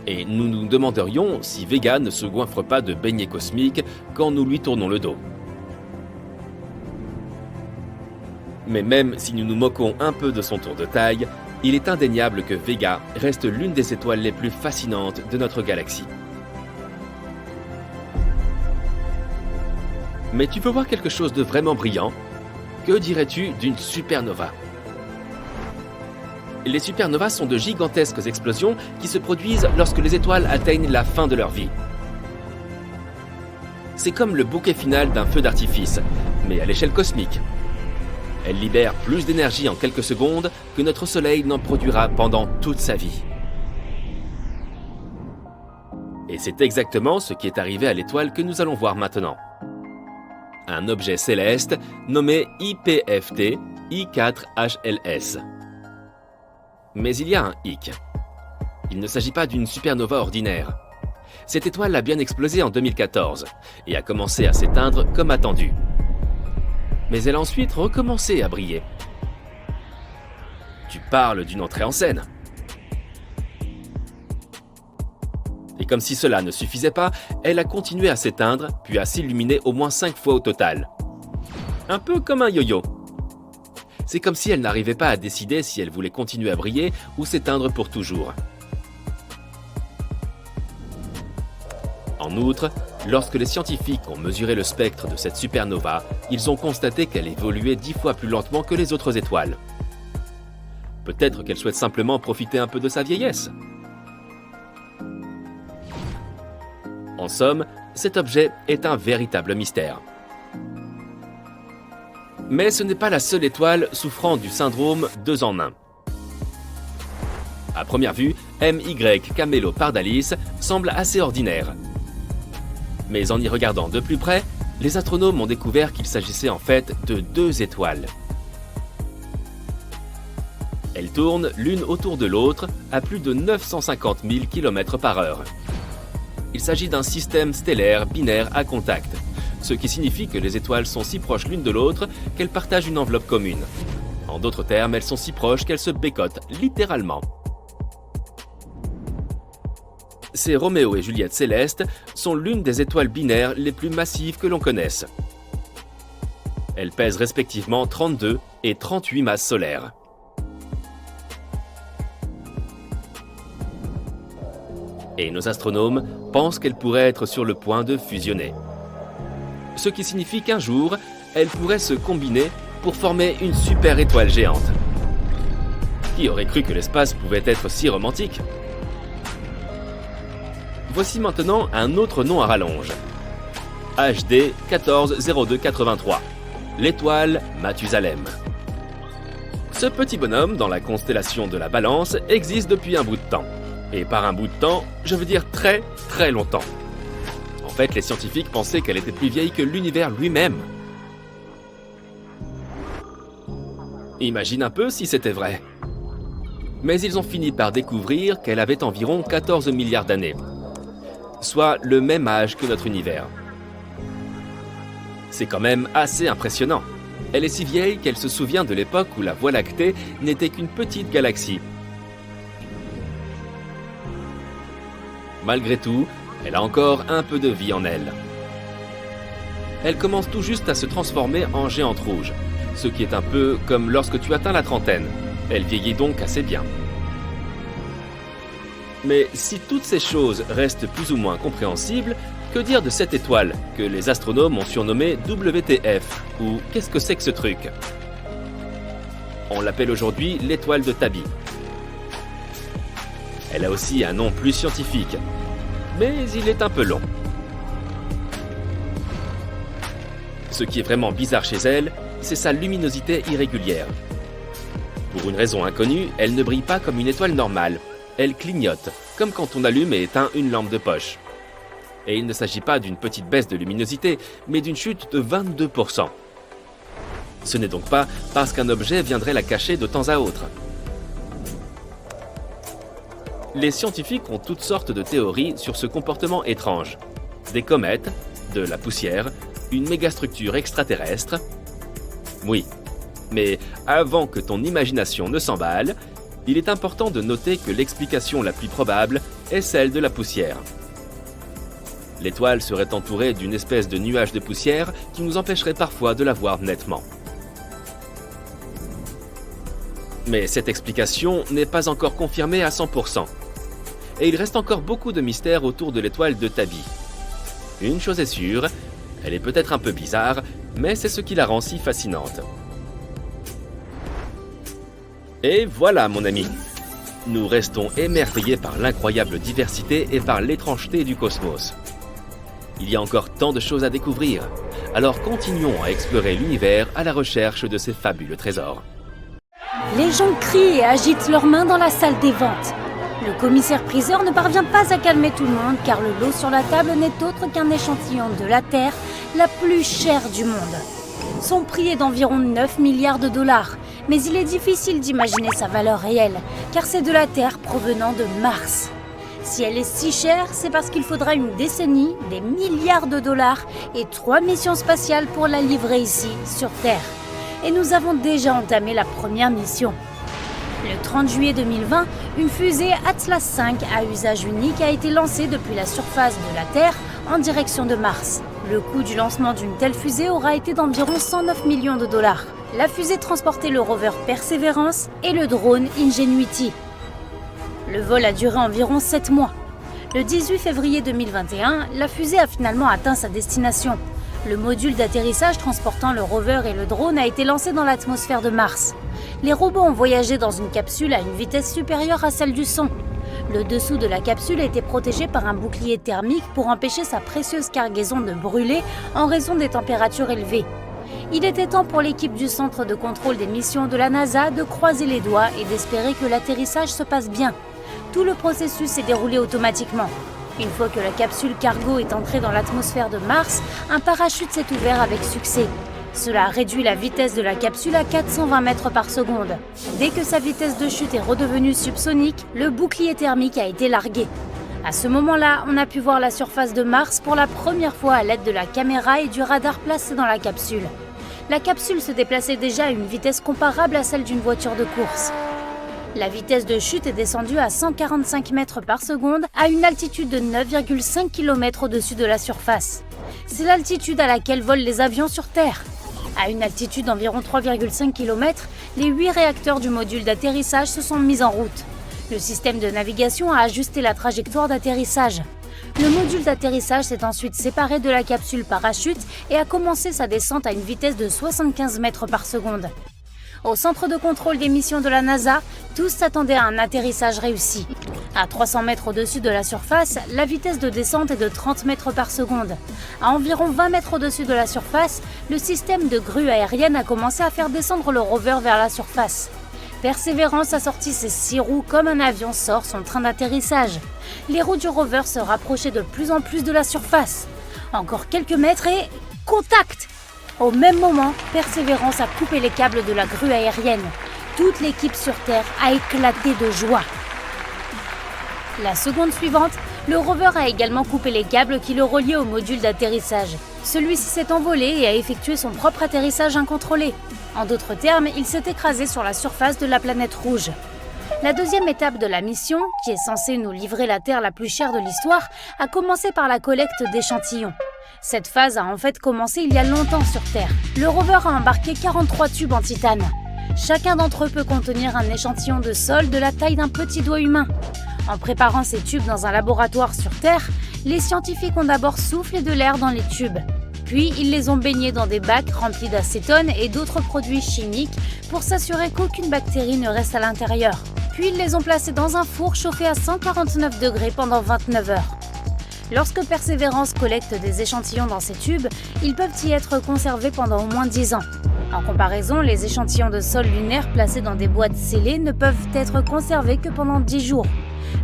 Speaker 2: Et nous nous demanderions si Vega ne se goinfre pas de beignets cosmiques quand nous lui tournons le dos. Mais même si nous nous moquons un peu de son tour de taille, il est indéniable que Vega reste l'une des étoiles les plus fascinantes de notre galaxie. Mais tu veux voir quelque chose de vraiment brillant? Que dirais-tu d'une supernova? Les supernovas sont de gigantesques explosions qui se produisent lorsque les étoiles atteignent la fin de leur vie. C'est comme le bouquet final d'un feu d'artifice, mais à l'échelle cosmique. Elle libère plus d'énergie en quelques secondes que notre Soleil n'en produira pendant toute sa vie. Et c'est exactement ce qui est arrivé à l'étoile que nous allons voir maintenant. Un objet céleste nommé IPFT I4HLS. Mais il y a un hic. Il ne s'agit pas d'une supernova ordinaire. Cette étoile a bien explosé en 2014 et a commencé à s'éteindre comme attendu. Mais elle a ensuite recommencé à briller. Tu parles d'une entrée en scène. Et comme si cela ne suffisait pas, elle a continué à s'éteindre, puis à s'illuminer au moins 5 fois au total. Un peu comme un yo-yo. C'est comme si elle n'arrivait pas à décider si elle voulait continuer à briller ou s'éteindre pour toujours. En outre, lorsque les scientifiques ont mesuré le spectre de cette supernova, ils ont constaté qu'elle évoluait 10 fois plus lentement que les autres étoiles. Peut-être qu'elle souhaite simplement profiter un peu de sa vieillesse. En somme, cet objet est un véritable mystère. Mais ce n'est pas la seule étoile souffrant du syndrome 2 en 1. À première vue, MY Camelopardalis semble assez ordinaire. Mais en y regardant de plus près, les astronomes ont découvert qu'il s'agissait en fait de 2 étoiles. Elles tournent l'une autour de l'autre à plus de 950 000 km/h. Il s'agit d'un système stellaire binaire à contact, ce qui signifie que les étoiles sont si proches l'une de l'autre qu'elles partagent une enveloppe commune. En d'autres termes, elles sont si proches qu'elles se bécotent, littéralement. Ces Roméo et Juliette célestes sont l'une des étoiles binaires les plus massives que l'on connaisse. Elles pèsent respectivement 32 et 38 masses solaires. Et nos astronomes pensent qu'elles pourraient être sur le point de fusionner. Ce qui signifie qu'un jour, elles pourraient se combiner pour former une super étoile géante. Qui aurait cru que l'espace pouvait être si romantique? Voici maintenant un autre nom à rallonge. HD 140283, l'étoile Mathusalem. Ce petit bonhomme dans la constellation de la Balance existe depuis un bout de temps. Et par un bout de temps, je veux dire très très longtemps. En fait, les scientifiques pensaient qu'elle était plus vieille que l'univers lui-même. Imagine un peu si c'était vrai. Mais ils ont fini par découvrir qu'elle avait environ 14 milliards d'années, soit le même âge que notre univers. C'est quand même assez impressionnant. Elle est si vieille qu'elle se souvient de l'époque où la Voie lactée n'était qu'une petite galaxie. Malgré tout, elle a encore un peu de vie en elle. Elle commence tout juste à se transformer en géante rouge, ce qui est un peu comme lorsque tu atteins la trentaine. Elle vieillit donc assez bien. Mais si toutes ces choses restent plus ou moins compréhensibles, que dire de cette étoile que les astronomes ont surnommée WTF, ou qu'est-ce que c'est que ce truc? On l'appelle aujourd'hui l'étoile de Tabi. Elle a aussi un nom plus scientifique, mais il est un peu long. Ce qui est vraiment bizarre chez elle, c'est sa luminosité irrégulière. Pour une raison inconnue, elle ne brille pas comme une étoile normale. Elle clignote, comme quand on allume et éteint une lampe de poche. Et il ne s'agit pas d'une petite baisse de luminosité, mais d'une chute de 22%. Ce n'est donc pas parce qu'un objet viendrait la cacher de temps à autre. Les scientifiques ont toutes sortes de théories sur ce comportement étrange. Des comètes, de la poussière, une mégastructure extraterrestre. Oui, mais avant que ton imagination ne s'emballe, il est important de noter que l'explication la plus probable est celle de la poussière. L'étoile serait entourée d'une espèce de nuage de poussière qui nous empêcherait parfois de la voir nettement. Mais cette explication n'est pas encore confirmée à 100%. Et il reste encore beaucoup de mystères autour de l'étoile de Tabi. Une chose est sûre, elle est peut-être un peu bizarre, mais c'est ce qui la rend si fascinante. Et voilà, mon ami. Nous restons émerveillés par l'incroyable diversité et par l'étrangeté du cosmos. Il y a encore tant de choses à découvrir, alors continuons à explorer l'univers à la recherche de ces fabuleux trésors.
Speaker 4: Les gens crient et agitent leurs mains dans la salle des ventes. Le commissaire-priseur ne parvient pas à calmer tout le monde car le lot sur la table n'est autre qu'un échantillon de la Terre la plus chère du monde. Son prix est d'environ 9 milliards de dollars, mais il est difficile d'imaginer sa valeur réelle car c'est de la Terre provenant de Mars. Si elle est si chère, c'est parce qu'il faudra une décennie, des milliards de dollars et 3 missions spatiales pour la livrer ici, sur Terre. Et nous avons déjà entamé la première mission. Le 30 juillet 2020, une fusée Atlas V à usage unique a été lancée depuis la surface de la Terre en direction de Mars. Le coût du lancement d'une telle fusée aura été d'environ 109 millions de dollars. La fusée transportait le rover Perseverance et le drone Ingenuity. Le vol a duré environ 7 mois. Le 18 février 2021, la fusée a finalement atteint sa destination. Le module d'atterrissage transportant le rover et le drone a été lancé dans l'atmosphère de Mars. Les robots ont voyagé dans une capsule à une vitesse supérieure à celle du son. Le dessous de la capsule a été protégé par un bouclier thermique pour empêcher sa précieuse cargaison de brûler en raison des températures élevées. Il était temps pour l'équipe du centre de contrôle des missions de la NASA de croiser les doigts et d'espérer que l'atterrissage se passe bien. Tout le processus s'est déroulé automatiquement. Une fois que la capsule cargo est entrée dans l'atmosphère de Mars, un parachute s'est ouvert avec succès. Cela a réduit la vitesse de la capsule à 420 mètres par seconde. Dès que sa vitesse de chute est redevenue subsonique, le bouclier thermique a été largué. À ce moment-là, on a pu voir la surface de Mars pour la première fois à l'aide de la caméra et du radar placé dans la capsule. La capsule se déplaçait déjà à une vitesse comparable à celle d'une voiture de course. La vitesse de chute est descendue à 145 mètres par seconde à une altitude de 9,5 km au-dessus de la surface. C'est l'altitude à laquelle volent les avions sur Terre. À une altitude d'environ 3,5 km, les 8 réacteurs du module d'atterrissage se sont mis en route. Le système de navigation a ajusté la trajectoire d'atterrissage. Le module d'atterrissage s'est ensuite séparé de la capsule parachute et a commencé sa descente à une vitesse de 75 mètres par seconde. Au centre de contrôle des missions de la NASA, tous s'attendaient à un atterrissage réussi. À 300 mètres au-dessus de la surface, la vitesse de descente est de 30 mètres par seconde. À environ 20 mètres au-dessus de la surface, le système de grue aérienne a commencé à faire descendre le rover vers la surface. Perseverance a sorti ses 6 roues comme un avion sort son train d'atterrissage. Les roues du rover se rapprochaient de plus en plus de la surface. Encore quelques mètres et... contact! Au même moment, Perseverance a coupé les câbles de la grue aérienne. Toute l'équipe sur Terre a éclaté de joie. La seconde suivante, le rover a également coupé les câbles qui le reliaient au module d'atterrissage. Celui-ci s'est envolé et a effectué son propre atterrissage incontrôlé. En d'autres termes, il s'est écrasé sur la surface de la planète rouge. La deuxième étape de la mission, qui est censée nous livrer la Terre la plus chère de l'histoire, a commencé par la collecte d'échantillons. Cette phase a en fait commencé il y a longtemps sur Terre. Le rover a embarqué 43 tubes en titane. Chacun d'entre eux peut contenir un échantillon de sol de la taille d'un petit doigt humain. En préparant ces tubes dans un laboratoire sur Terre, les scientifiques ont d'abord soufflé de l'air dans les tubes. Puis, ils les ont baignés dans des bacs remplis d'acétone et d'autres produits chimiques pour s'assurer qu'aucune bactérie ne reste à l'intérieur. Puis, ils les ont placés dans un four chauffé à 149 degrés pendant 29 heures. Lorsque Persévérance collecte des échantillons dans ces tubes, ils peuvent y être conservés pendant au moins 10 ans. En comparaison, les échantillons de sol lunaire placés dans des boîtes scellées ne peuvent être conservés que pendant 10 jours.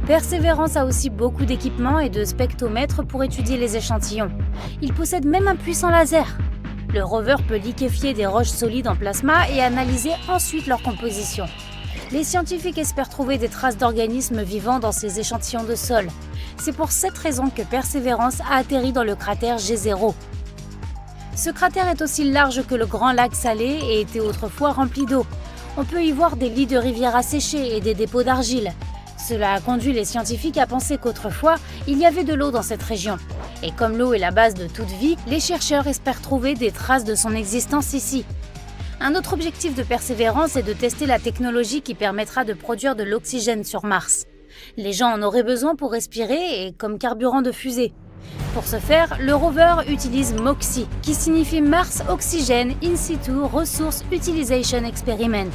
Speaker 4: Persévérance a aussi beaucoup d'équipements et de spectromètres pour étudier les échantillons. Il possède même un puissant laser. Le rover peut liquéfier des roches solides en plasma et analyser ensuite leur composition. Les scientifiques espèrent trouver des traces d'organismes vivants dans ces échantillons de sol. C'est pour cette raison que Persévérance a atterri dans le cratère G0. Ce cratère est aussi large que le Grand Lac Salé et était autrefois rempli d'eau. On peut y voir des lits de rivières asséchés et des dépôts d'argile. Cela a conduit les scientifiques à penser qu'autrefois, il y avait de l'eau dans cette région. Et comme l'eau est la base de toute vie, les chercheurs espèrent trouver des traces de son existence ici. Un autre objectif de Persévérance est de tester la technologie qui permettra de produire de l'oxygène sur Mars. Les gens en auraient besoin pour respirer et comme carburant de fusée. Pour ce faire, le rover utilise MOXIE, qui signifie Mars Oxygen In Situ Resource Utilization Experiment.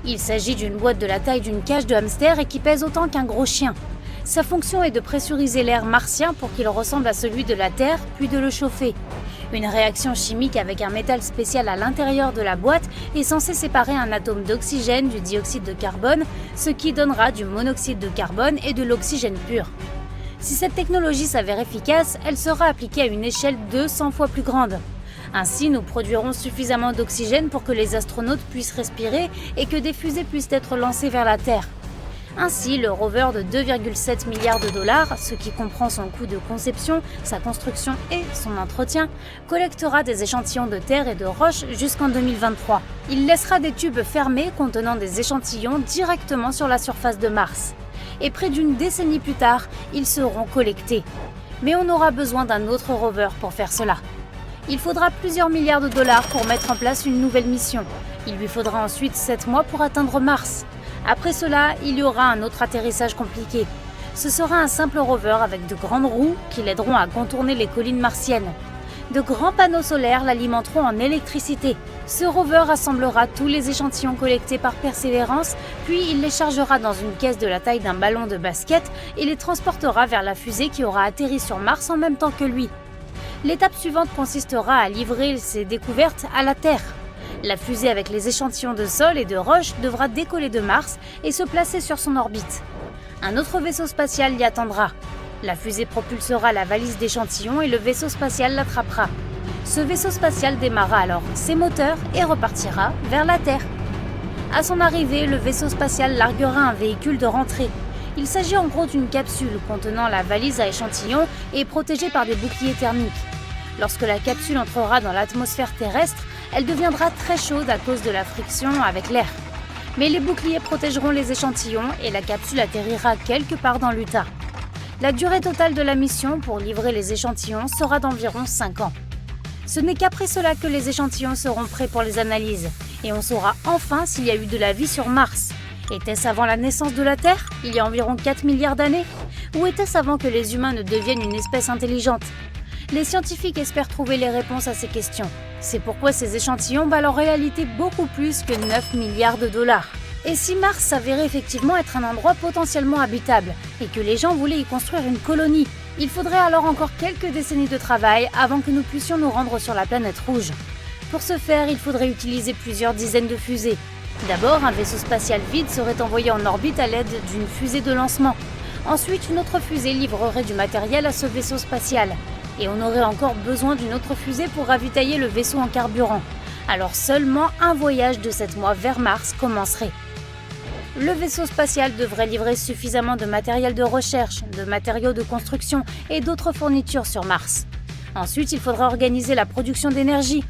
Speaker 4: Il s'agit d'une boîte de la taille d'une cage de hamster et qui pèse autant qu'un gros chien. Sa fonction est de pressuriser l'air martien pour qu'il ressemble à celui de la Terre, puis de le chauffer. Une réaction chimique avec un métal spécial à l'intérieur de la boîte est censée séparer un atome d'oxygène du dioxyde de carbone, ce qui donnera du monoxyde de carbone et de l'oxygène pur. Si cette technologie s'avère efficace, elle sera appliquée à une échelle 200 fois plus grande. Ainsi, nous produirons suffisamment d'oxygène pour que les astronautes puissent respirer et que des fusées puissent être lancées vers la Terre. Ainsi, le rover de 2,7 milliards de dollars, ce qui comprend son coût de conception, sa construction et son entretien, collectera des échantillons de terre et de roches jusqu'en 2023. Il laissera des tubes fermés contenant des échantillons directement sur la surface de Mars. Et près d'une décennie plus tard, ils seront collectés. Mais on aura besoin d'un autre rover pour faire cela. Il faudra plusieurs milliards de dollars pour mettre en place une nouvelle mission. Il lui faudra ensuite 7 mois pour atteindre Mars. Après cela, il y aura un autre atterrissage compliqué. Ce sera un simple rover avec de grandes roues qui l'aideront à contourner les collines martiennes. De grands panneaux solaires l'alimenteront en électricité. Ce rover rassemblera tous les échantillons collectés par Persévérance, puis il les chargera dans une caisse de la taille d'un ballon de basket et les transportera vers la fusée qui aura atterri sur Mars en même temps que lui. L'étape suivante consistera à livrer ces découvertes à la Terre. La fusée avec les échantillons de sol et de roches devra décoller de Mars et se placer sur son orbite. Un autre vaisseau spatial l'y attendra. La fusée propulsera la valise d'échantillons et le vaisseau spatial l'attrapera. Ce vaisseau spatial démarrera alors ses moteurs et repartira vers la Terre. À son arrivée, le vaisseau spatial larguera un véhicule de rentrée. Il s'agit en gros d'une capsule contenant la valise à échantillons et protégée par des boucliers thermiques. Lorsque la capsule entrera dans l'atmosphère terrestre, elle deviendra très chaude à cause de la friction avec l'air. Mais les boucliers protégeront les échantillons et la capsule atterrira quelque part dans l'Utah. La durée totale de la mission pour livrer les échantillons sera d'environ 5 ans. Ce n'est qu'après cela que les échantillons seront prêts pour les analyses et on saura enfin s'il y a eu de la vie sur Mars. Était-ce avant la naissance de la Terre, il y a environ 4 milliards d'années? Ou était-ce avant que les humains ne deviennent une espèce intelligente? Les scientifiques espèrent trouver les réponses à ces questions. C'est pourquoi ces échantillons valent en réalité beaucoup plus que 9 milliards de dollars. Et si Mars s'avérait effectivement être un endroit potentiellement habitable et que les gens voulaient y construire une colonie, il faudrait alors encore quelques décennies de travail avant que nous puissions nous rendre sur la planète rouge. Pour ce faire, il faudrait utiliser plusieurs dizaines de fusées. D'abord, un vaisseau spatial vide serait envoyé en orbite à l'aide d'une fusée de lancement. Ensuite, une autre fusée livrerait du matériel à ce vaisseau spatial. Et on aurait encore besoin d'une autre fusée pour ravitailler le vaisseau en carburant. Alors seulement un voyage de 7 mois vers Mars commencerait. Le vaisseau spatial devrait livrer suffisamment de matériel de recherche, de matériaux de construction et d'autres fournitures sur Mars. Ensuite, il faudra organiser la production d'énergie.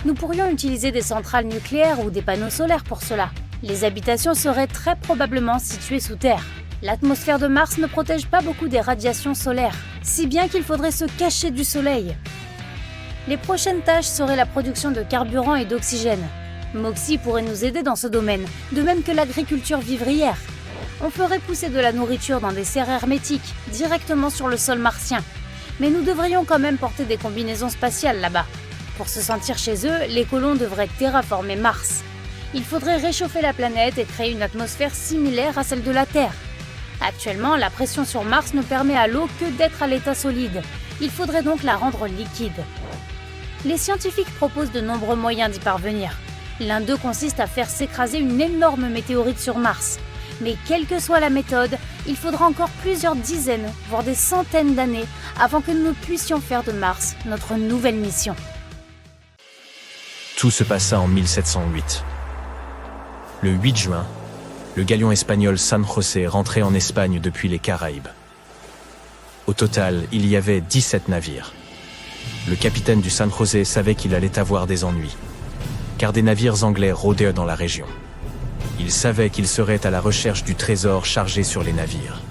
Speaker 4: Nous pourrions utiliser des centrales nucléaires ou des panneaux solaires pour cela. Les habitations seraient très probablement situées sous terre. L'atmosphère de Mars ne protège pas beaucoup des radiations solaires, si bien qu'il faudrait se cacher du soleil. Les prochaines tâches seraient la production de carburant et d'oxygène. MOXIE pourrait nous aider dans ce domaine, de même que l'agriculture vivrière. On ferait pousser de la nourriture dans des serres hermétiques, directement sur le sol martien. Mais nous devrions quand même porter des combinaisons spatiales là-bas. Pour se sentir chez eux, les colons devraient terraformer Mars. Il faudrait réchauffer la planète et créer une atmosphère similaire à celle de la Terre. Actuellement, la pression sur Mars ne permet à l'eau que d'être à l'état solide. Il faudrait donc la rendre liquide. Les scientifiques proposent de nombreux moyens d'y parvenir. L'un d'eux consiste à faire s'écraser une énorme météorite sur Mars. Mais quelle que soit la méthode, il faudra encore plusieurs dizaines, voire des centaines d'années avant que nous puissions faire de Mars notre nouvelle mission.
Speaker 5: Tout se passa en 1708. Le 8 juin, le galion espagnol San José rentrait en Espagne depuis les Caraïbes. Au total, il y avait 17 navires. Le capitaine du San José savait qu'il allait avoir des ennuis, car des navires anglais rôdaient dans la région. Il savait qu'il serait à la recherche du trésor chargé sur les navires.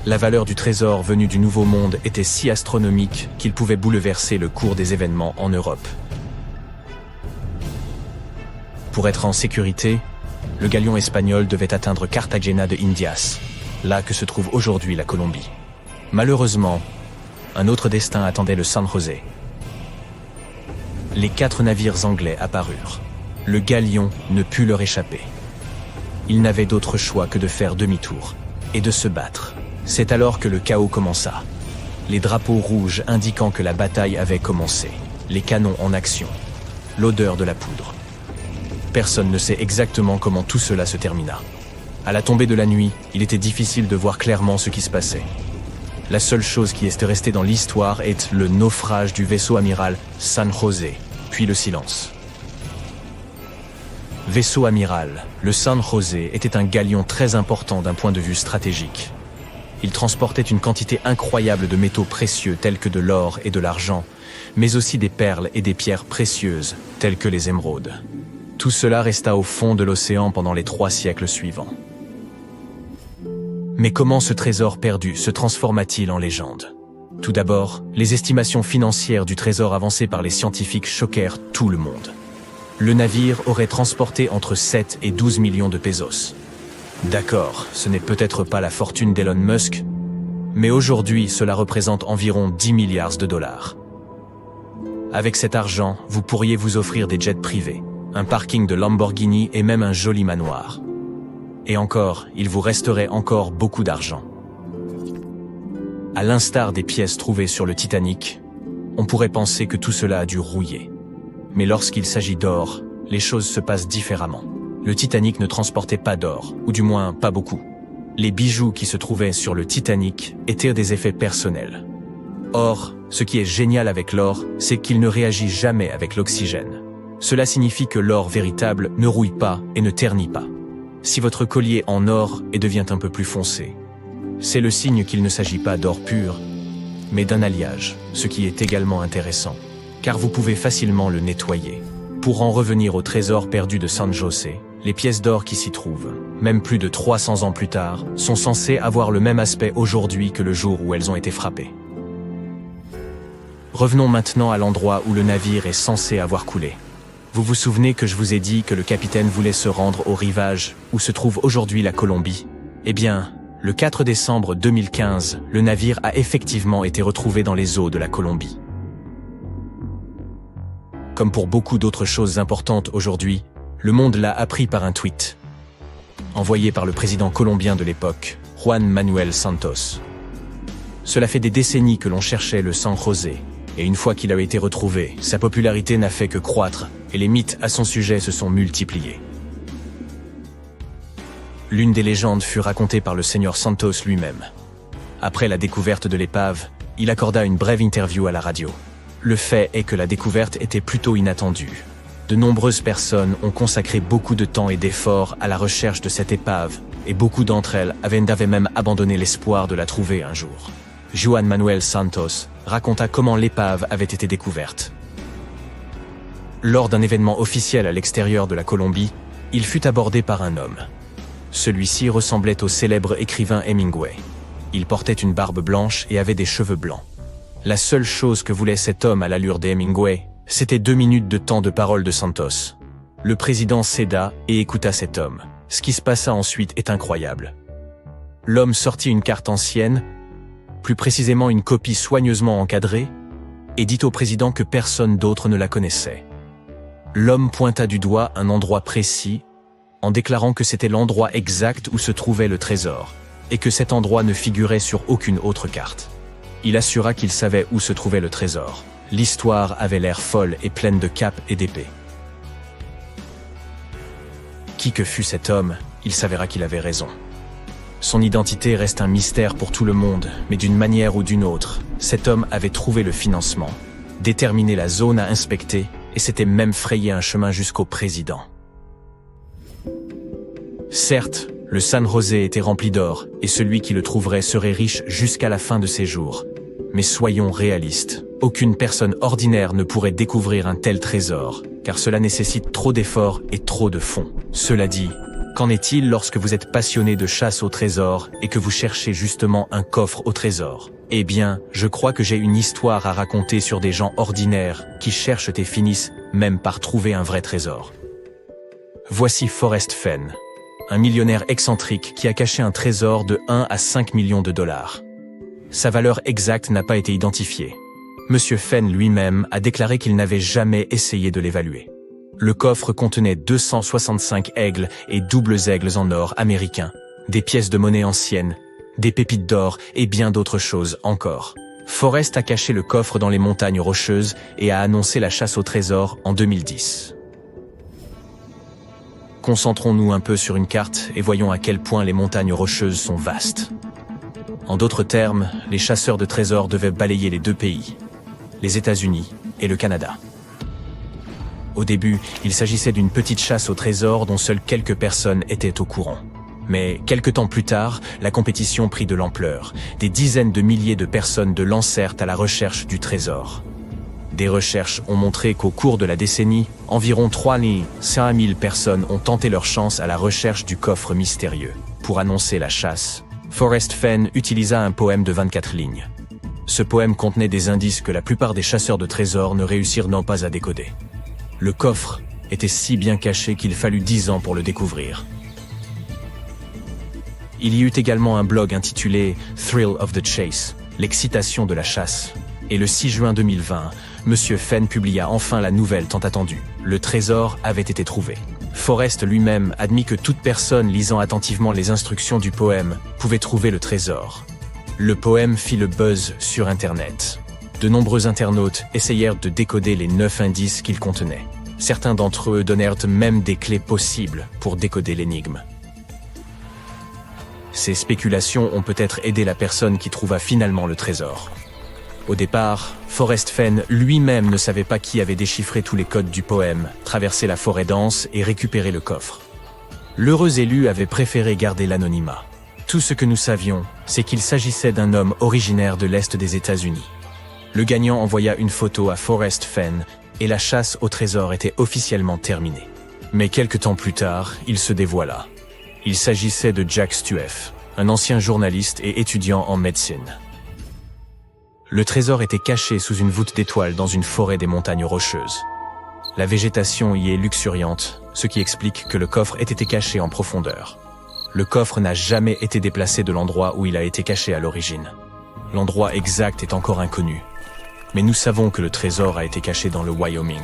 Speaker 5: La valeur du trésor venu du Nouveau Monde était si astronomique qu'il pouvait bouleverser le cours des événements en Europe. Pour être en sécurité, le galion espagnol devait atteindre Cartagena de Indias, là que se trouve aujourd'hui la Colombie. Malheureusement, un autre destin attendait le San José. Les 4 navires anglais apparurent. Le galion ne put leur échapper. Il n'avait d'autre choix que de faire demi-tour et de se battre. C'est alors que le chaos commença. Les drapeaux rouges indiquant que la bataille avait commencé. Les canons en action. L'odeur de la poudre. Personne ne sait exactement comment tout cela se termina. À la tombée de la nuit, il était difficile de voir clairement ce qui se passait. La seule chose qui est restée dans l'histoire est le naufrage du vaisseau amiral San José, puis le silence. Vaisseau amiral, le San José était un galion très important d'un point de vue stratégique. Il transportait une quantité incroyable de métaux précieux tels que de l'or et de l'argent, mais aussi des perles et des pierres précieuses telles que les émeraudes. Tout cela resta au fond de l'océan pendant les 3 siècles suivants. Mais comment ce trésor perdu se transforma-t-il en légende? Tout d'abord, les estimations financières du trésor avancées par les scientifiques choquèrent tout le monde. Le navire aurait transporté entre 7 et 12 millions de pesos. D'accord, ce n'est peut-être pas la fortune d'Elon Musk, mais aujourd'hui cela représente environ 10 milliards de dollars. Avec cet argent, vous pourriez vous offrir des jets privés, un parking de Lamborghini et même un joli manoir. Et encore, il vous resterait encore beaucoup d'argent. À l'instar des pièces trouvées sur le Titanic, on pourrait penser que tout cela a dû rouiller. Mais lorsqu'il s'agit d'or, les choses se passent différemment. Le Titanic ne transportait pas d'or, ou du moins pas beaucoup. Les bijoux qui se trouvaient sur le Titanic étaient des effets personnels. Or, ce qui est génial avec l'or, c'est qu'il ne réagit jamais avec l'oxygène. Cela signifie que l'or véritable ne rouille pas et ne ternit pas. Si votre collier en or devient un peu plus foncé, c'est le signe qu'il ne s'agit pas d'or pur, mais d'un alliage, ce qui est également intéressant, car vous pouvez facilement le nettoyer. Pour en revenir au trésor perdu de San José, les pièces d'or qui s'y trouvent, même plus de 300 ans plus tard, sont censées avoir le même aspect aujourd'hui que le jour où elles ont été frappées. Revenons maintenant à l'endroit où le navire est censé avoir coulé. Vous vous souvenez que je vous ai dit que le capitaine voulait se rendre au rivage où se trouve aujourd'hui la Colombie? Eh bien, le 4 décembre 2015, le navire a effectivement été retrouvé dans les eaux de la Colombie. Comme pour beaucoup d'autres choses importantes aujourd'hui, le monde l'a appris par un tweet, envoyé par le président colombien de l'époque, Juan Manuel Santos. Cela fait des décennies que l'on cherchait le San José, et une fois qu'il a été retrouvé, sa popularité n'a fait que croître, et les mythes à son sujet se sont multipliés. L'une des légendes fut racontée par le Seigneur Santos lui-même. Après la découverte de l'épave, il accorda une brève interview à la radio. Le fait est que la découverte était plutôt inattendue. De nombreuses personnes ont consacré beaucoup de temps et d'efforts à la recherche de cette épave, et beaucoup d'entre elles avaient même abandonné l'espoir de la trouver un jour. Juan Manuel Santos raconta comment l'épave avait été découverte. Lors d'un événement officiel à l'extérieur de la Colombie, il fut abordé par un homme. Celui-ci ressemblait au célèbre écrivain Hemingway. Il portait une barbe blanche et avait des cheveux blancs. La seule chose que voulait cet homme à l'allure d'Hemingway, c'était 2 minutes de temps de parole de Santos. Le président céda et écouta cet homme. Ce qui se passa ensuite est incroyable. L'homme sortit une carte ancienne, plus précisément une copie soigneusement encadrée, et dit au président que personne d'autre ne la connaissait. L'homme pointa du doigt un endroit précis, en déclarant que c'était l'endroit exact où se trouvait le trésor, et que cet endroit ne figurait sur aucune autre carte. Il assura qu'il savait où se trouvait le trésor. L'histoire avait l'air folle et pleine de capes et d'épées. Qui que fût cet homme, il s'avéra qu'il avait raison. Son identité reste un mystère pour tout le monde, mais d'une manière ou d'une autre, cet homme avait trouvé le financement, déterminé la zone à inspecter et s'était même frayé un chemin jusqu'au président. Certes, le San José était rempli d'or et celui qui le trouverait serait riche jusqu'à la fin de ses jours. Mais soyons réalistes, aucune personne ordinaire ne pourrait découvrir un tel trésor, car cela nécessite trop d'efforts et trop de fonds. Cela dit, qu'en est-il lorsque vous êtes passionné de chasse au trésor et que vous cherchez justement un coffre au trésor? Eh bien, je crois que j'ai une histoire à raconter sur des gens ordinaires qui cherchent et finissent même par trouver un vrai trésor. Voici Forrest Fenn, un millionnaire excentrique qui a caché un trésor de 1 à 5 millions de dollars. Sa valeur exacte n'a pas été identifiée. Monsieur Fenn lui-même a déclaré qu'il n'avait jamais essayé de l'évaluer. Le coffre contenait 265 aigles et doubles aigles en or américain, des pièces de monnaie anciennes, des pépites d'or et bien d'autres choses encore. Forrest a caché le coffre dans les montagnes rocheuses et a annoncé la chasse au trésor en 2010. Concentrons-nous un peu sur une carte et voyons à quel point les montagnes rocheuses sont vastes. En d'autres termes, les chasseurs de trésors devaient balayer les deux pays, les États-Unis et le Canada. Au début, il s'agissait d'une petite chasse au trésor dont seules quelques personnes étaient au courant. Mais quelque temps plus tard, la compétition prit de l'ampleur. Des dizaines de milliers de personnes de lancèrent à la recherche du trésor. Des recherches ont montré qu'au cours de la décennie, environ 300 000 personnes ont tenté leur chance à la recherche du coffre mystérieux. Pour annoncer la chasse, Forrest Fenn utilisa un poème de 24 lignes. Ce poème contenait des indices que la plupart des chasseurs de trésors ne réussirent non pas à décoder. Le coffre était si bien caché qu'il fallut 10 ans pour le découvrir. Il y eut également un blog intitulé « Thrill of the Chase », l'excitation de la chasse. Et le 6 juin 2020, Monsieur Fenn publia enfin la nouvelle tant attendue. Le trésor avait été trouvé. Forrest lui-même admit que toute personne lisant attentivement les instructions du poème pouvait trouver le trésor. Le poème fit le buzz sur Internet. De nombreux internautes essayèrent de décoder les 9 indices qu'il contenait. Certains d'entre eux donnèrent même des clés possibles pour décoder l'énigme. Ces spéculations ont peut-être aidé la personne qui trouva finalement le trésor. Au départ, Forrest Fenn lui-même ne savait pas qui avait déchiffré tous les codes du poème, traversé la forêt dense et récupéré le coffre. L'heureux élu avait préféré garder l'anonymat. Tout ce que nous savions, c'est qu'il s'agissait d'un homme originaire de l'Est des États-Unis. Le gagnant envoya une photo à Forrest Fenn et la chasse au trésor était officiellement terminée. Mais quelque temps plus tard, il se dévoila. Il s'agissait de Jack Stueff, un ancien journaliste et étudiant en médecine. Le trésor était caché sous une voûte d'étoiles dans une forêt des montagnes rocheuses. La végétation y est luxuriante, ce qui explique que le coffre ait été caché en profondeur. Le coffre n'a jamais été déplacé de l'endroit où il a été caché à l'origine. L'endroit exact est encore inconnu. Mais nous savons que le trésor a été caché dans le Wyoming.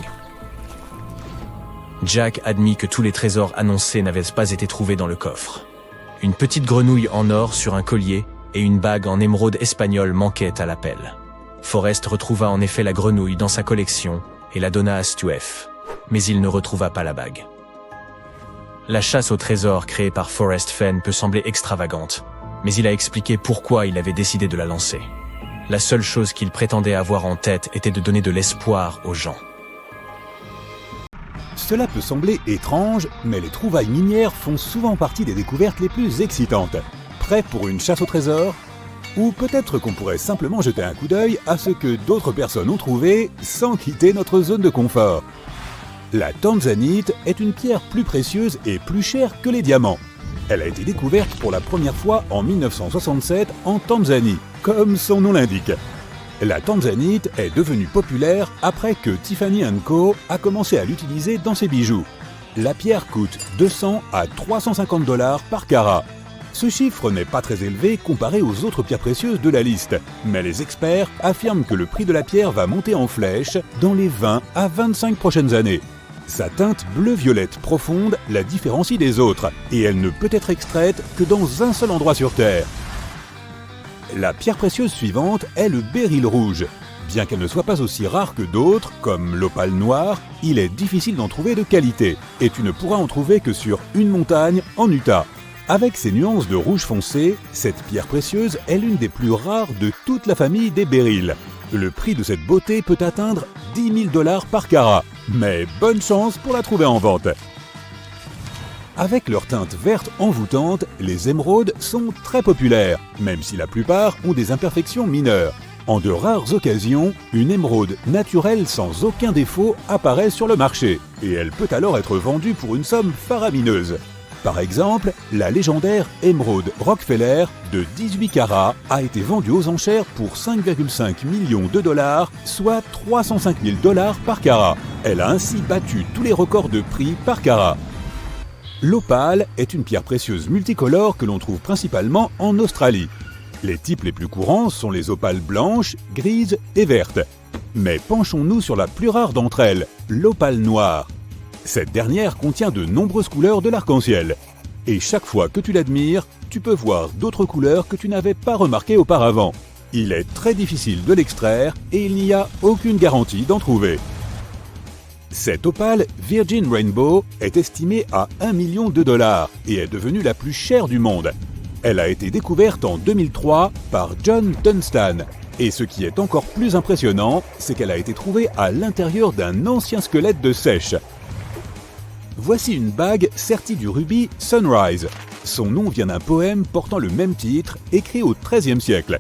Speaker 5: Jack admit que tous les trésors annoncés n'avaient pas été trouvés dans le coffre. Une petite grenouille en or sur un collier et une bague en émeraude espagnole manquaient à l'appel. Forrest retrouva en effet la grenouille dans sa collection et la donna à Stueff, mais il ne retrouva pas la bague. La chasse au trésor créée par Forrest Fenn peut sembler extravagante, mais il a expliqué pourquoi il avait décidé de la lancer. La seule chose qu'il prétendait avoir en tête était de donner de l'espoir aux gens.
Speaker 1: Cela peut sembler étrange, mais les trouvailles minières font souvent partie des découvertes les plus excitantes. Prêt pour une chasse au trésor? Ou peut-être qu'on pourrait simplement jeter un coup d'œil à ce que d'autres personnes ont trouvé sans quitter notre zone de confort. La tanzanite est une pierre plus précieuse et plus chère que les diamants. Elle a été découverte pour la première fois en 1967 en Tanzanie, comme son nom l'indique. La tanzanite est devenue populaire après que Tiffany & Co a commencé à l'utiliser dans ses bijoux. La pierre coûte 200 à 350 $ par carat. Ce chiffre n'est pas très élevé comparé aux autres pierres précieuses de la liste, mais les experts affirment que le prix de la pierre va monter en flèche dans les 20 à 25 prochaines années. Sa teinte bleu-violette profonde la différencie des autres, et elle ne peut être extraite que dans un seul endroit sur Terre. La pierre précieuse suivante est le béryl rouge. Bien qu'elle ne soit pas aussi rare que d'autres, comme l'opale noire, il est difficile d'en trouver de qualité, et tu ne pourras en trouver que sur une montagne en Utah. Avec ses nuances de rouge foncé, cette pierre précieuse est l'une des plus rares de toute la famille des béryls. Le prix de cette beauté peut atteindre 10 000 $ par carat, mais bonne chance pour la trouver en vente. Avec leur teinte verte envoûtante, les émeraudes sont très populaires, même si la plupart ont des imperfections mineures. En de rares occasions, une émeraude naturelle sans aucun défaut apparaît sur le marché, et elle peut alors être vendue pour une somme faramineuse. Par exemple, la légendaire émeraude Rockefeller de 18 carats a été vendue aux enchères pour 5,5 millions de $, soit 305 000 $ par carat. Elle a ainsi battu tous les records de prix par carat. L'opale est une pierre précieuse multicolore que l'on trouve principalement en Australie. Les types les plus courants sont les opales blanches, grises et vertes. Mais penchons-nous sur la plus rare d'entre elles, l'opale noire. Cette dernière contient de nombreuses couleurs de l'arc-en-ciel. Et chaque fois que tu l'admires, tu peux voir d'autres couleurs que tu n'avais pas remarquées auparavant. Il est très difficile de l'extraire et il n'y a aucune garantie d'en trouver. Cette opale Virgin Rainbow est estimée à 1 million de $ et est devenue la plus chère du monde. Elle a été découverte en 2003 par John Dunstan. Et ce qui est encore plus impressionnant, c'est qu'elle a été trouvée à l'intérieur d'un ancien squelette de seiche. Voici une bague sertie du rubis Sunrise. Son nom vient d'un poème portant le même titre, écrit au XIIIe siècle.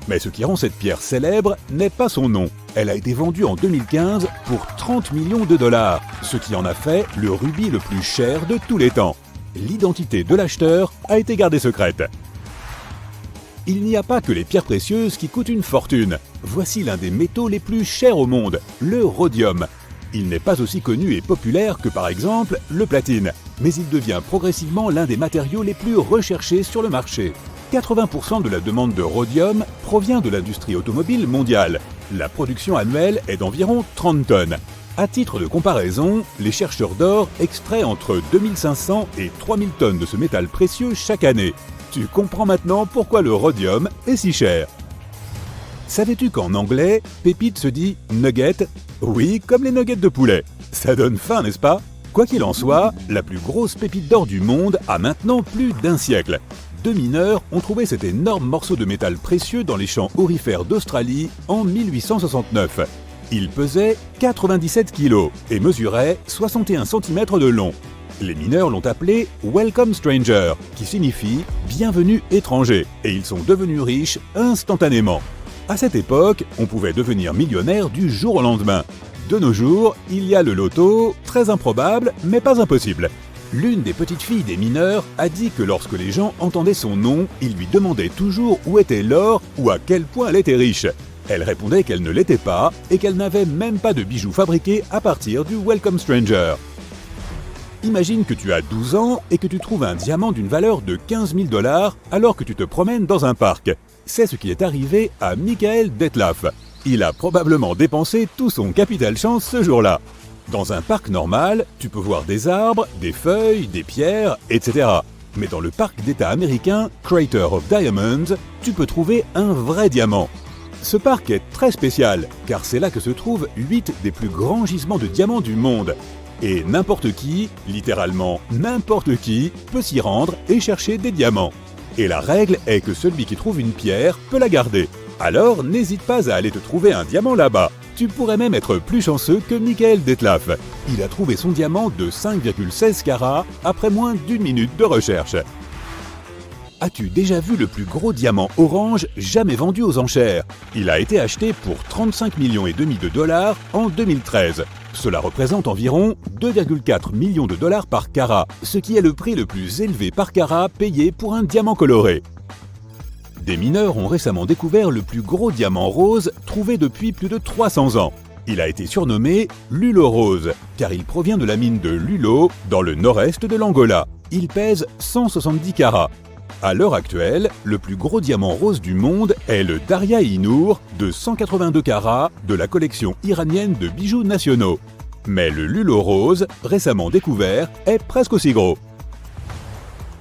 Speaker 1: Mais ce qui rend cette pierre célèbre n'est pas son nom. Elle a été vendue en 2015 pour 30 millions de $, ce qui en a fait le rubis le plus cher de tous les temps. L'identité de l'acheteur a été gardée secrète. Il n'y a pas que les pierres précieuses qui coûtent une fortune. Voici l'un des métaux les plus chers au monde, le rhodium. Il n'est pas aussi connu et populaire que par exemple le platine, mais il devient progressivement l'un des matériaux les plus recherchés sur le marché. 80% de la demande de rhodium provient de l'industrie automobile mondiale. La production annuelle est d'environ 30 tonnes. À titre de comparaison, les chercheurs d'or extraient entre 2500 et 3000 tonnes de ce métal précieux chaque année. Tu comprends maintenant pourquoi le rhodium est si cher. Savais-tu qu'en anglais, pépite se dit nugget? Oui, comme les nuggets de poulet. Ça donne faim, n'est-ce pas? Quoi qu'il en soit, la plus grosse pépite d'or du monde a maintenant plus d'1 siècle. 2 mineurs ont trouvé cet énorme morceau de métal précieux dans les champs aurifères d'Australie en 1869. Il pesait 97 kg et mesurait 61 cm de long. Les mineurs l'ont appelé « Welcome Stranger », qui signifie « Bienvenue étranger », et ils sont devenus riches instantanément. À cette époque, on pouvait devenir millionnaire du jour au lendemain. De nos jours, il y a le loto, très improbable, mais pas impossible. L'une des petites filles des mineurs a dit que lorsque les gens entendaient son nom, ils lui demandaient toujours où était l'or ou à quel point elle était riche. Elle répondait qu'elle ne l'était pas et qu'elle n'avait même pas de bijoux fabriqués à partir du Welcome Stranger. Imagine que tu as 12 ans et que tu trouves un diamant d'une valeur de 15 000 $ alors que tu te promènes dans un parc. C'est ce qui est arrivé à Michael Detlef. Il a probablement dépensé tout son capital chance ce jour-là. Dans un parc normal, tu peux voir des arbres, des feuilles, des pierres, etc. Mais dans le parc d'État américain Crater of Diamonds, tu peux trouver un vrai diamant. Ce parc est très spécial, car c'est là que se trouvent 8 des plus grands gisements de diamants du monde. Et n'importe qui, littéralement n'importe qui, peut s'y rendre et chercher des diamants. Et la règle est que celui qui trouve une pierre peut la garder. Alors n'hésite pas à aller te trouver un diamant là-bas. Tu pourrais même être plus chanceux que Michael Detlef. Il a trouvé son diamant de 5,16 carats après moins d'1 minute de recherche. As-tu déjà vu le plus gros diamant orange jamais vendu aux enchères? Il a été acheté pour 35,5 millions de $ en 2013. Cela représente environ 2,4 millions de $ par carat, ce qui est le prix le plus élevé par carat payé pour un diamant coloré. Des mineurs ont récemment découvert le plus gros diamant rose trouvé depuis plus de 300 ans. Il a été surnommé Lulo Rose, car il provient de la mine de Lulo, dans le nord-est de l'Angola. Il pèse 170 carats. À l'heure actuelle, le plus gros diamant rose du monde est le Darya-i Noor de 182 carats de la collection iranienne de bijoux nationaux. Mais le Lu'lu'u rose, récemment découvert, est presque aussi gros.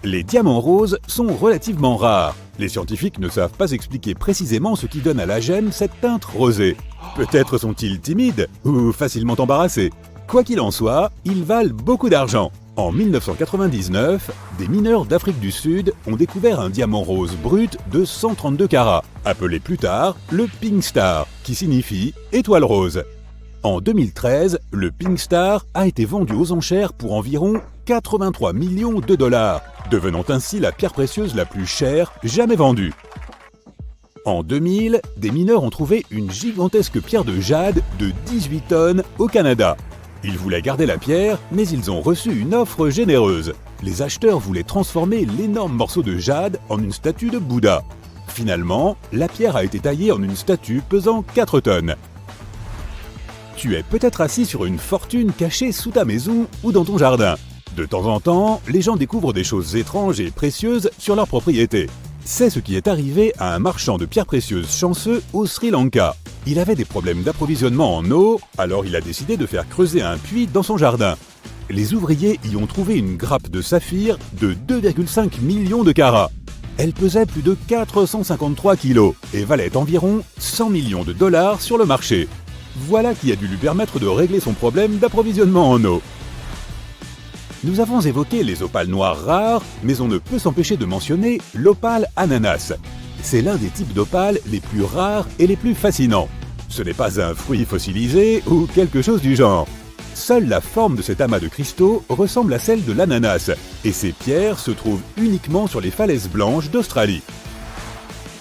Speaker 1: Les diamants roses sont relativement rares. Les scientifiques ne savent pas expliquer précisément ce qui donne à la gemme cette teinte rosée. Peut-être sont-ils timides ou facilement embarrassés. Quoi qu'il en soit, ils valent beaucoup d'argent. En 1999, des mineurs d'Afrique du Sud ont découvert un diamant rose brut de 132 carats, appelé plus tard le Pink Star, qui signifie « étoile rose ». En 2013, le Pink Star a été vendu aux enchères pour environ 83 millions de dollars, devenant ainsi la pierre précieuse la plus chère jamais vendue. En 2000, des mineurs ont trouvé une gigantesque pierre de jade de 18 tonnes au Canada. Ils voulaient garder la pierre, mais ils ont reçu une offre généreuse. Les acheteurs voulaient transformer l'énorme morceau de jade en une statue de Bouddha. Finalement, la pierre a été taillée en une statue pesant 4 tonnes. Tu es peut-être assis sur une fortune cachée sous ta maison ou dans ton jardin. De temps en temps, les gens découvrent des choses étranges et précieuses sur leur propriété. C'est ce qui est arrivé à un marchand de pierres précieuses chanceux au Sri Lanka. Il avait des problèmes d'approvisionnement en eau, alors il a décidé de faire creuser un puits dans son jardin. Les ouvriers y ont trouvé une grappe de saphir de 2,5 millions de carats. Elle pesait plus de 453 kilos et valait environ 100 millions de dollars sur le marché. Voilà qui a dû lui permettre de régler son problème d'approvisionnement en eau. Nous avons évoqué les opales noires rares, mais on ne peut s'empêcher de mentionner l'opale ananas. C'est l'un des types d'opales les plus rares et les plus fascinants. Ce n'est pas un fruit fossilisé ou quelque chose du genre. Seule la forme de cet amas de cristaux ressemble à celle de l'ananas, et ces pierres se trouvent uniquement sur les falaises blanches d'Australie.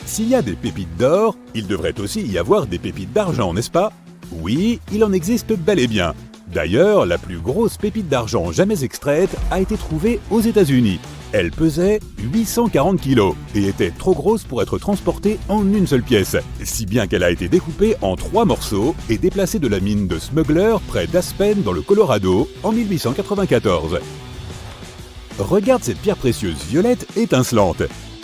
Speaker 1: S'il y a des pépites d'or, il devrait aussi y avoir des pépites d'argent, n'est-ce pas? Oui, il en existe bel et bien. D'ailleurs, la plus grosse pépite d'argent jamais extraite a été trouvée aux États-Unis. Elle pesait 840 kg et était trop grosse pour être transportée en une seule pièce, si bien qu'elle a été découpée en 3 morceaux et déplacée de la mine de Smuggler près d'Aspen dans le Colorado en 1894. Regarde cette pierre précieuse violette étincelante.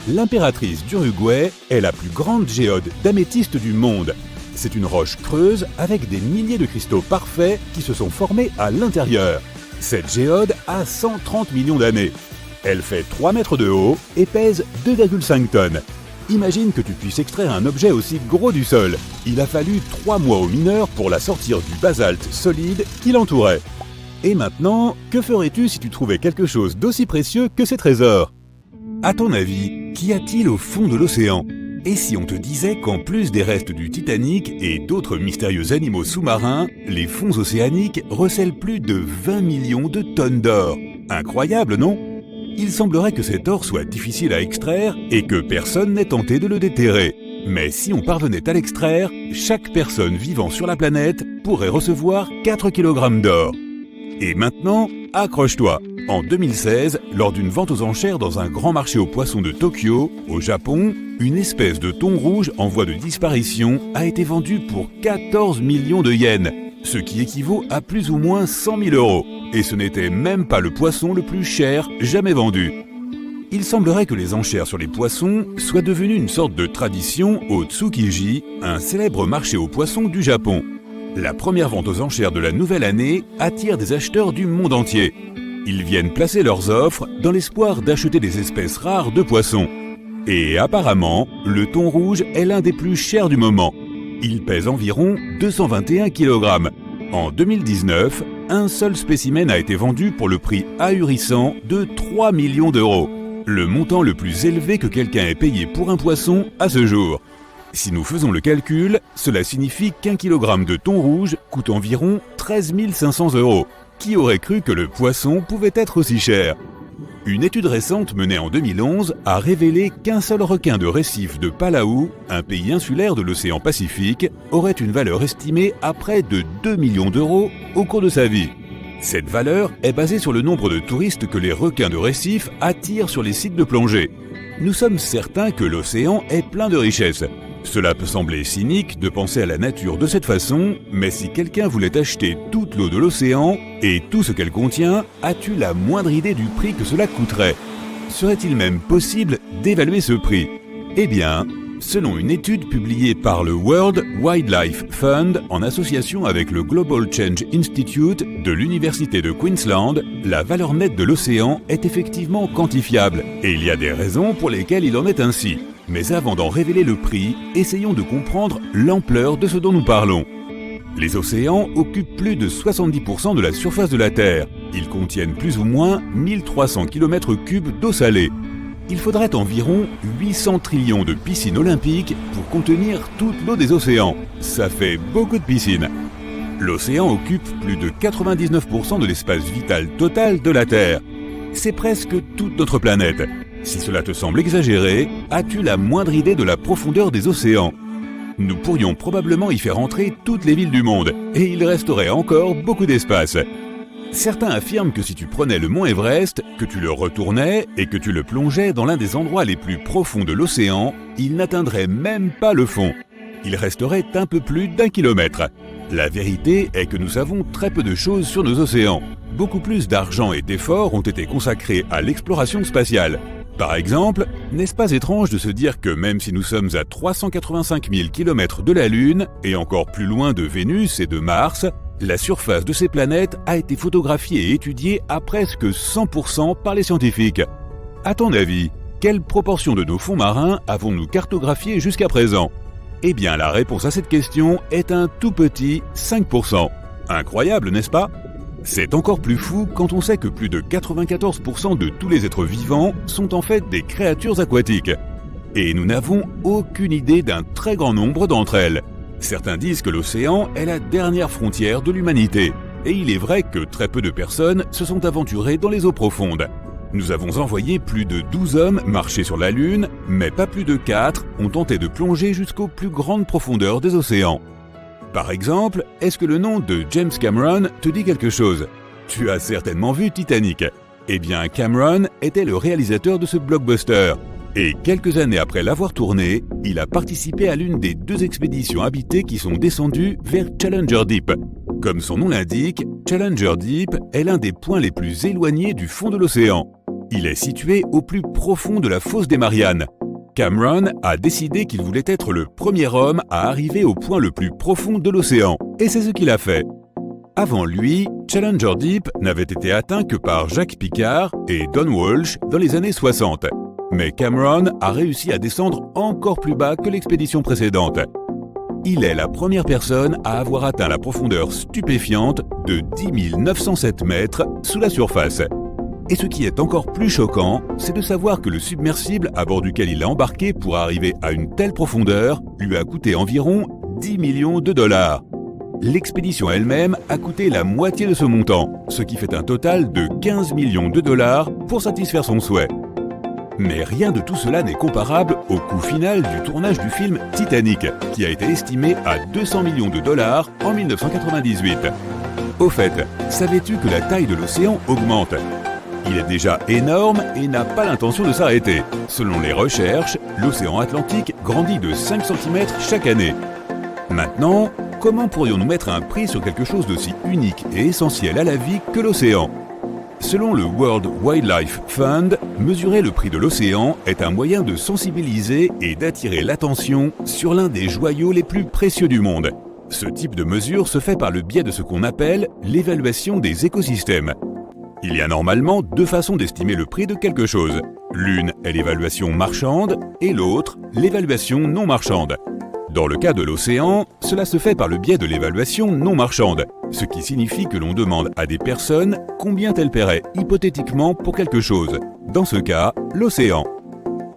Speaker 1: L'impératrice d'Uruguay est la plus grande géode d'améthyste du monde. C'est une roche creuse avec des milliers de cristaux parfaits qui se sont formés à l'intérieur. Cette géode a 130 millions d'années. Elle fait 3 mètres de haut et pèse 2,5 tonnes. Imagine que tu puisses extraire un objet aussi gros du sol. Il a fallu 3 mois aux mineurs pour la sortir du basalte solide qui l'entourait. Et maintenant, que ferais-tu si tu trouvais quelque chose d'aussi précieux que ces trésors? À ton avis, qu'y a-t-il au fond de l'océan? Et si on te disait qu'en plus des restes du Titanic et d'autres mystérieux animaux sous-marins, les fonds océaniques recèlent plus de 20 millions de tonnes d'or? Incroyable, non? Il semblerait que cet or soit difficile à extraire et que personne n'ait tenté de le déterrer. Mais si on parvenait à l'extraire, chaque personne vivant sur la planète pourrait recevoir 4 kg d'or. Et maintenant, accroche-toi. En 2016, lors d'une vente aux enchères dans un grand marché aux poissons de Tokyo, au Japon, une espèce de thon rouge en voie de disparition a été vendue pour 14 millions de yens, ce qui équivaut à plus ou moins 100 000 euros. Et ce n'était même pas le poisson le plus cher jamais vendu. Il semblerait que les enchères sur les poissons soient devenues une sorte de tradition au Tsukiji, un célèbre marché aux poissons du Japon. La première vente aux enchères de la nouvelle année attire des acheteurs du monde entier. Ils viennent placer leurs offres dans l'espoir d'acheter des espèces rares de poissons. Et apparemment, le thon rouge est l'un des plus chers du moment. Il pèse environ 221 kg. En 2019, un seul spécimen a été vendu pour le prix ahurissant de 3 millions d'euros. Le montant le plus élevé que quelqu'un ait payé pour un poisson à ce jour. Si nous faisons le calcul, cela signifie qu'un kilogramme de thon rouge coûte environ 13 500 euros. Qui aurait cru que le poisson pouvait être aussi cher? Une étude récente menée en 2011 a révélé qu'un seul requin de récif de Palau, un pays insulaire de l'océan Pacifique, aurait une valeur estimée à près de 2 millions d'euros au cours de sa vie. Cette valeur est basée sur le nombre de touristes que les requins de récif attirent sur les sites de plongée. Nous sommes certains que l'océan est plein de richesses. Cela peut sembler cynique de penser à la nature de cette façon, mais si quelqu'un voulait acheter toute l'eau de l'océan et tout ce qu'elle contient, as-tu la moindre idée du prix que cela coûterait? Serait-il même possible d'évaluer ce prix? Eh bien, selon une étude publiée par le World Wildlife Fund en association avec le Global Change Institute de l'Université de Queensland, la valeur nette de l'océan est effectivement quantifiable et il y a des raisons pour lesquelles il en est ainsi. Mais avant d'en révéler le prix, essayons de comprendre l'ampleur de ce dont nous parlons. Les océans occupent plus de 70% de la surface de la Terre. Ils contiennent plus ou moins 1300 km3 d'eau salée. Il faudrait environ 800 trillions de piscines olympiques pour contenir toute l'eau des océans. Ça fait beaucoup de piscines. L'océan occupe plus de 99% de l'espace vital total de la Terre. C'est presque toute notre planète. Si cela te semble exagéré, as-tu la moindre idée de la profondeur des océans? Nous pourrions probablement y faire entrer toutes les villes du monde, et il resterait encore beaucoup d'espace. Certains affirment que si tu prenais le mont Everest, que tu le retournais et que tu le plongeais dans l'un des endroits les plus profonds de l'océan, il n'atteindrait même pas le fond. Il resterait un peu plus d'1 kilomètre. La vérité est que nous savons très peu de choses sur nos océans. Beaucoup plus d'argent et d'efforts ont été consacrés à l'exploration spatiale. Par exemple, n'est-ce pas étrange de se dire que même si nous sommes à 385 000 km de la Lune, et encore plus loin de Vénus et de Mars, la surface de ces planètes a été photographiée et étudiée à presque 100% par les scientifiques. À ton avis, quelle proportion de nos fonds marins avons-nous cartographiés jusqu'à présent? Eh bien, la réponse à cette question est un tout petit 5%. Incroyable, n'est-ce pas? C'est encore plus fou quand on sait que plus de 94% de tous les êtres vivants sont en fait des créatures aquatiques. Et nous n'avons aucune idée d'un très grand nombre d'entre elles. Certains disent que l'océan est la dernière frontière de l'humanité. Et il est vrai que très peu de personnes se sont aventurées dans les eaux profondes. Nous avons envoyé plus de 12 hommes marcher sur la Lune, mais pas plus de 4 ont tenté de plonger jusqu'aux plus grandes profondeurs des océans. Par exemple, est-ce que le nom de James Cameron te dit quelque chose? Tu as certainement vu Titanic. Eh bien, Cameron était le réalisateur de ce blockbuster. Et quelques années après l'avoir tourné, il a participé à l'une des 2 expéditions habitées qui sont descendues vers Challenger Deep. Comme son nom l'indique, Challenger Deep est l'un des points les plus éloignés du fond de l'océan. Il est situé au plus profond de la fosse des Mariannes. Cameron a décidé qu'il voulait être le premier homme à arriver au point le plus profond de l'océan, et c'est ce qu'il a fait. Avant lui, Challenger Deep n'avait été atteint que par Jacques Piccard et Don Walsh dans les années 60. Mais Cameron a réussi à descendre encore plus bas que l'expédition précédente. Il est la première personne à avoir atteint la profondeur stupéfiante de 10 907 mètres sous la surface. Et ce qui est encore plus choquant, c'est de savoir que le submersible à bord duquel il a embarqué pour arriver à une telle profondeur lui a coûté environ 10 millions de dollars. L'expédition elle-même a coûté la moitié de ce montant, ce qui fait un total de 15 millions de dollars pour satisfaire son souhait. Mais rien de tout cela n'est comparable au coût final du tournage du film Titanic, qui a été estimé à 200 millions de dollars en 1998. Au fait, savais-tu que la taille de l'océan augmente ? Il est déjà énorme et n'a pas l'intention de s'arrêter. Selon les recherches, l'océan Atlantique grandit de 5 cm chaque année. Maintenant, comment pourrions-nous mettre un prix sur quelque chose d'aussi unique et essentiel à la vie que l'océan ? Selon le World Wildlife Fund, mesurer le prix de l'océan est un moyen de sensibiliser et d'attirer l'attention sur l'un des joyaux les plus précieux du monde. Ce type de mesure se fait par le biais de ce qu'on appelle l'évaluation des écosystèmes. Il y a normalement 2 façons d'estimer le prix de quelque chose. L'une est l'évaluation marchande et l'autre, l'évaluation non marchande. Dans le cas de l'océan, cela se fait par le biais de l'évaluation non marchande, ce qui signifie que l'on demande à des personnes combien elles paieraient hypothétiquement pour quelque chose, dans ce cas, l'océan.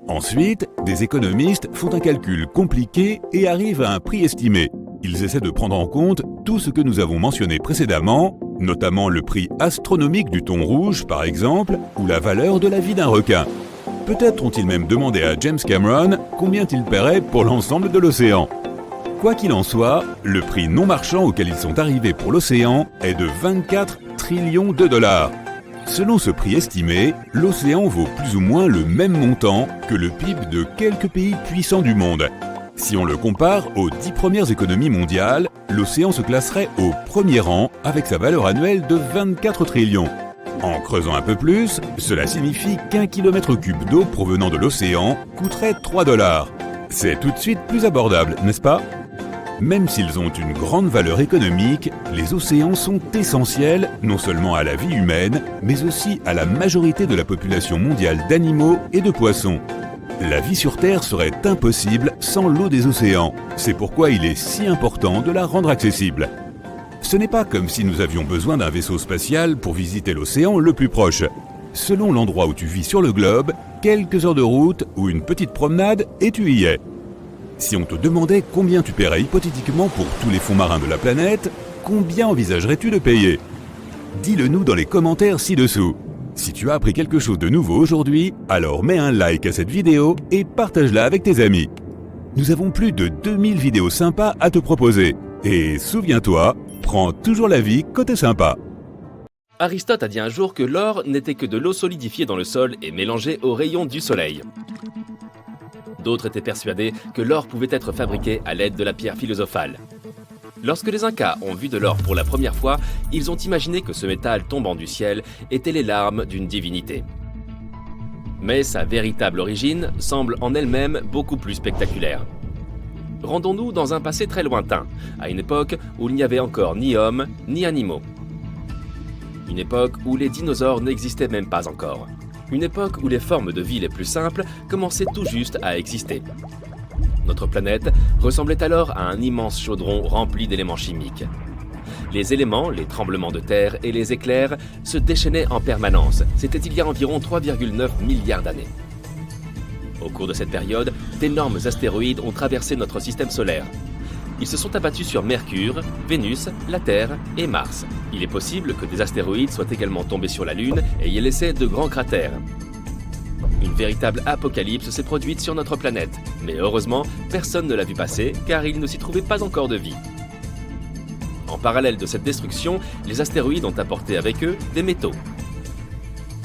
Speaker 1: Ensuite, des économistes font un calcul compliqué et arrivent à un prix estimé. Ils essaient de prendre en compte tout ce que nous avons mentionné précédemment, notamment le prix astronomique du thon rouge par exemple, ou la valeur de la vie d'un requin. Peut-être ont-ils même demandé à James Cameron combien il paierait pour l'ensemble de l'océan. Quoi qu'il en soit, le prix non marchand auquel ils sont arrivés pour l'océan est de 24 trillions de dollars. Selon ce prix estimé, l'océan vaut plus ou moins le même montant que le PIB de quelques pays puissants du monde. Si on le compare aux 10 premières économies mondiales, l'océan se classerait au premier rang avec sa valeur annuelle de 24 trillions. En creusant un peu plus, cela signifie qu'1 km3 d'eau provenant de l'océan coûterait 3 $. C'est tout de suite plus abordable, n'est-ce pas? Même s'ils ont une grande valeur économique, les océans sont essentiels non seulement à la vie humaine, mais aussi à la majorité de la population mondiale d'animaux et de poissons. La vie sur Terre serait impossible sans l'eau des océans. C'est pourquoi il est si important de la rendre accessible. Ce n'est pas comme si nous avions besoin d'un vaisseau spatial pour visiter l'océan le plus proche. Selon l'endroit où tu vis sur le globe, quelques heures de route ou une petite promenade et tu y es. Si on te demandait combien tu paierais hypothétiquement pour tous les fonds marins de la planète, combien envisagerais-tu de payer? Dis-le nous dans les commentaires ci-dessous. Si tu as appris quelque chose de nouveau aujourd'hui, alors mets un like à cette vidéo et partage-la avec tes amis. Nous avons plus de 2000 vidéos sympas à te proposer. Et souviens-toi, prends toujours la vie côté sympa.
Speaker 2: Aristote a dit un jour que l'or n'était que de l'eau solidifiée dans le sol et mélangée aux rayons du soleil. D'autres étaient persuadés que l'or pouvait être fabriqué à l'aide de la pierre philosophale. Lorsque les Incas ont vu de l'or pour la première fois, ils ont imaginé que ce métal tombant du ciel était les larmes d'une divinité. Mais sa véritable origine semble en elle-même beaucoup plus spectaculaire. Rendons-nous dans un passé très lointain, à une époque où il n'y avait encore ni hommes ni animaux. Une époque où les dinosaures n'existaient même pas encore. Une époque où les formes de vie les plus simples commençaient tout juste à exister. Notre planète ressemblait alors à un immense chaudron rempli d'éléments chimiques. Les éléments, les tremblements de terre et les éclairs se déchaînaient en permanence. C'était il y a environ 3,9 milliards d'années. Au cours de cette période, d'énormes astéroïdes ont traversé notre système solaire. Ils se sont abattus sur Mercure, Vénus, la Terre et Mars. Il est possible que des astéroïdes soient également tombés sur la Lune et y aient laissé de grands cratères. Une véritable apocalypse s'est produite sur notre planète, mais heureusement, personne ne l'a vu passer car il ne s'y trouvait pas encore de vie. En parallèle de cette destruction, les astéroïdes ont apporté avec eux des métaux.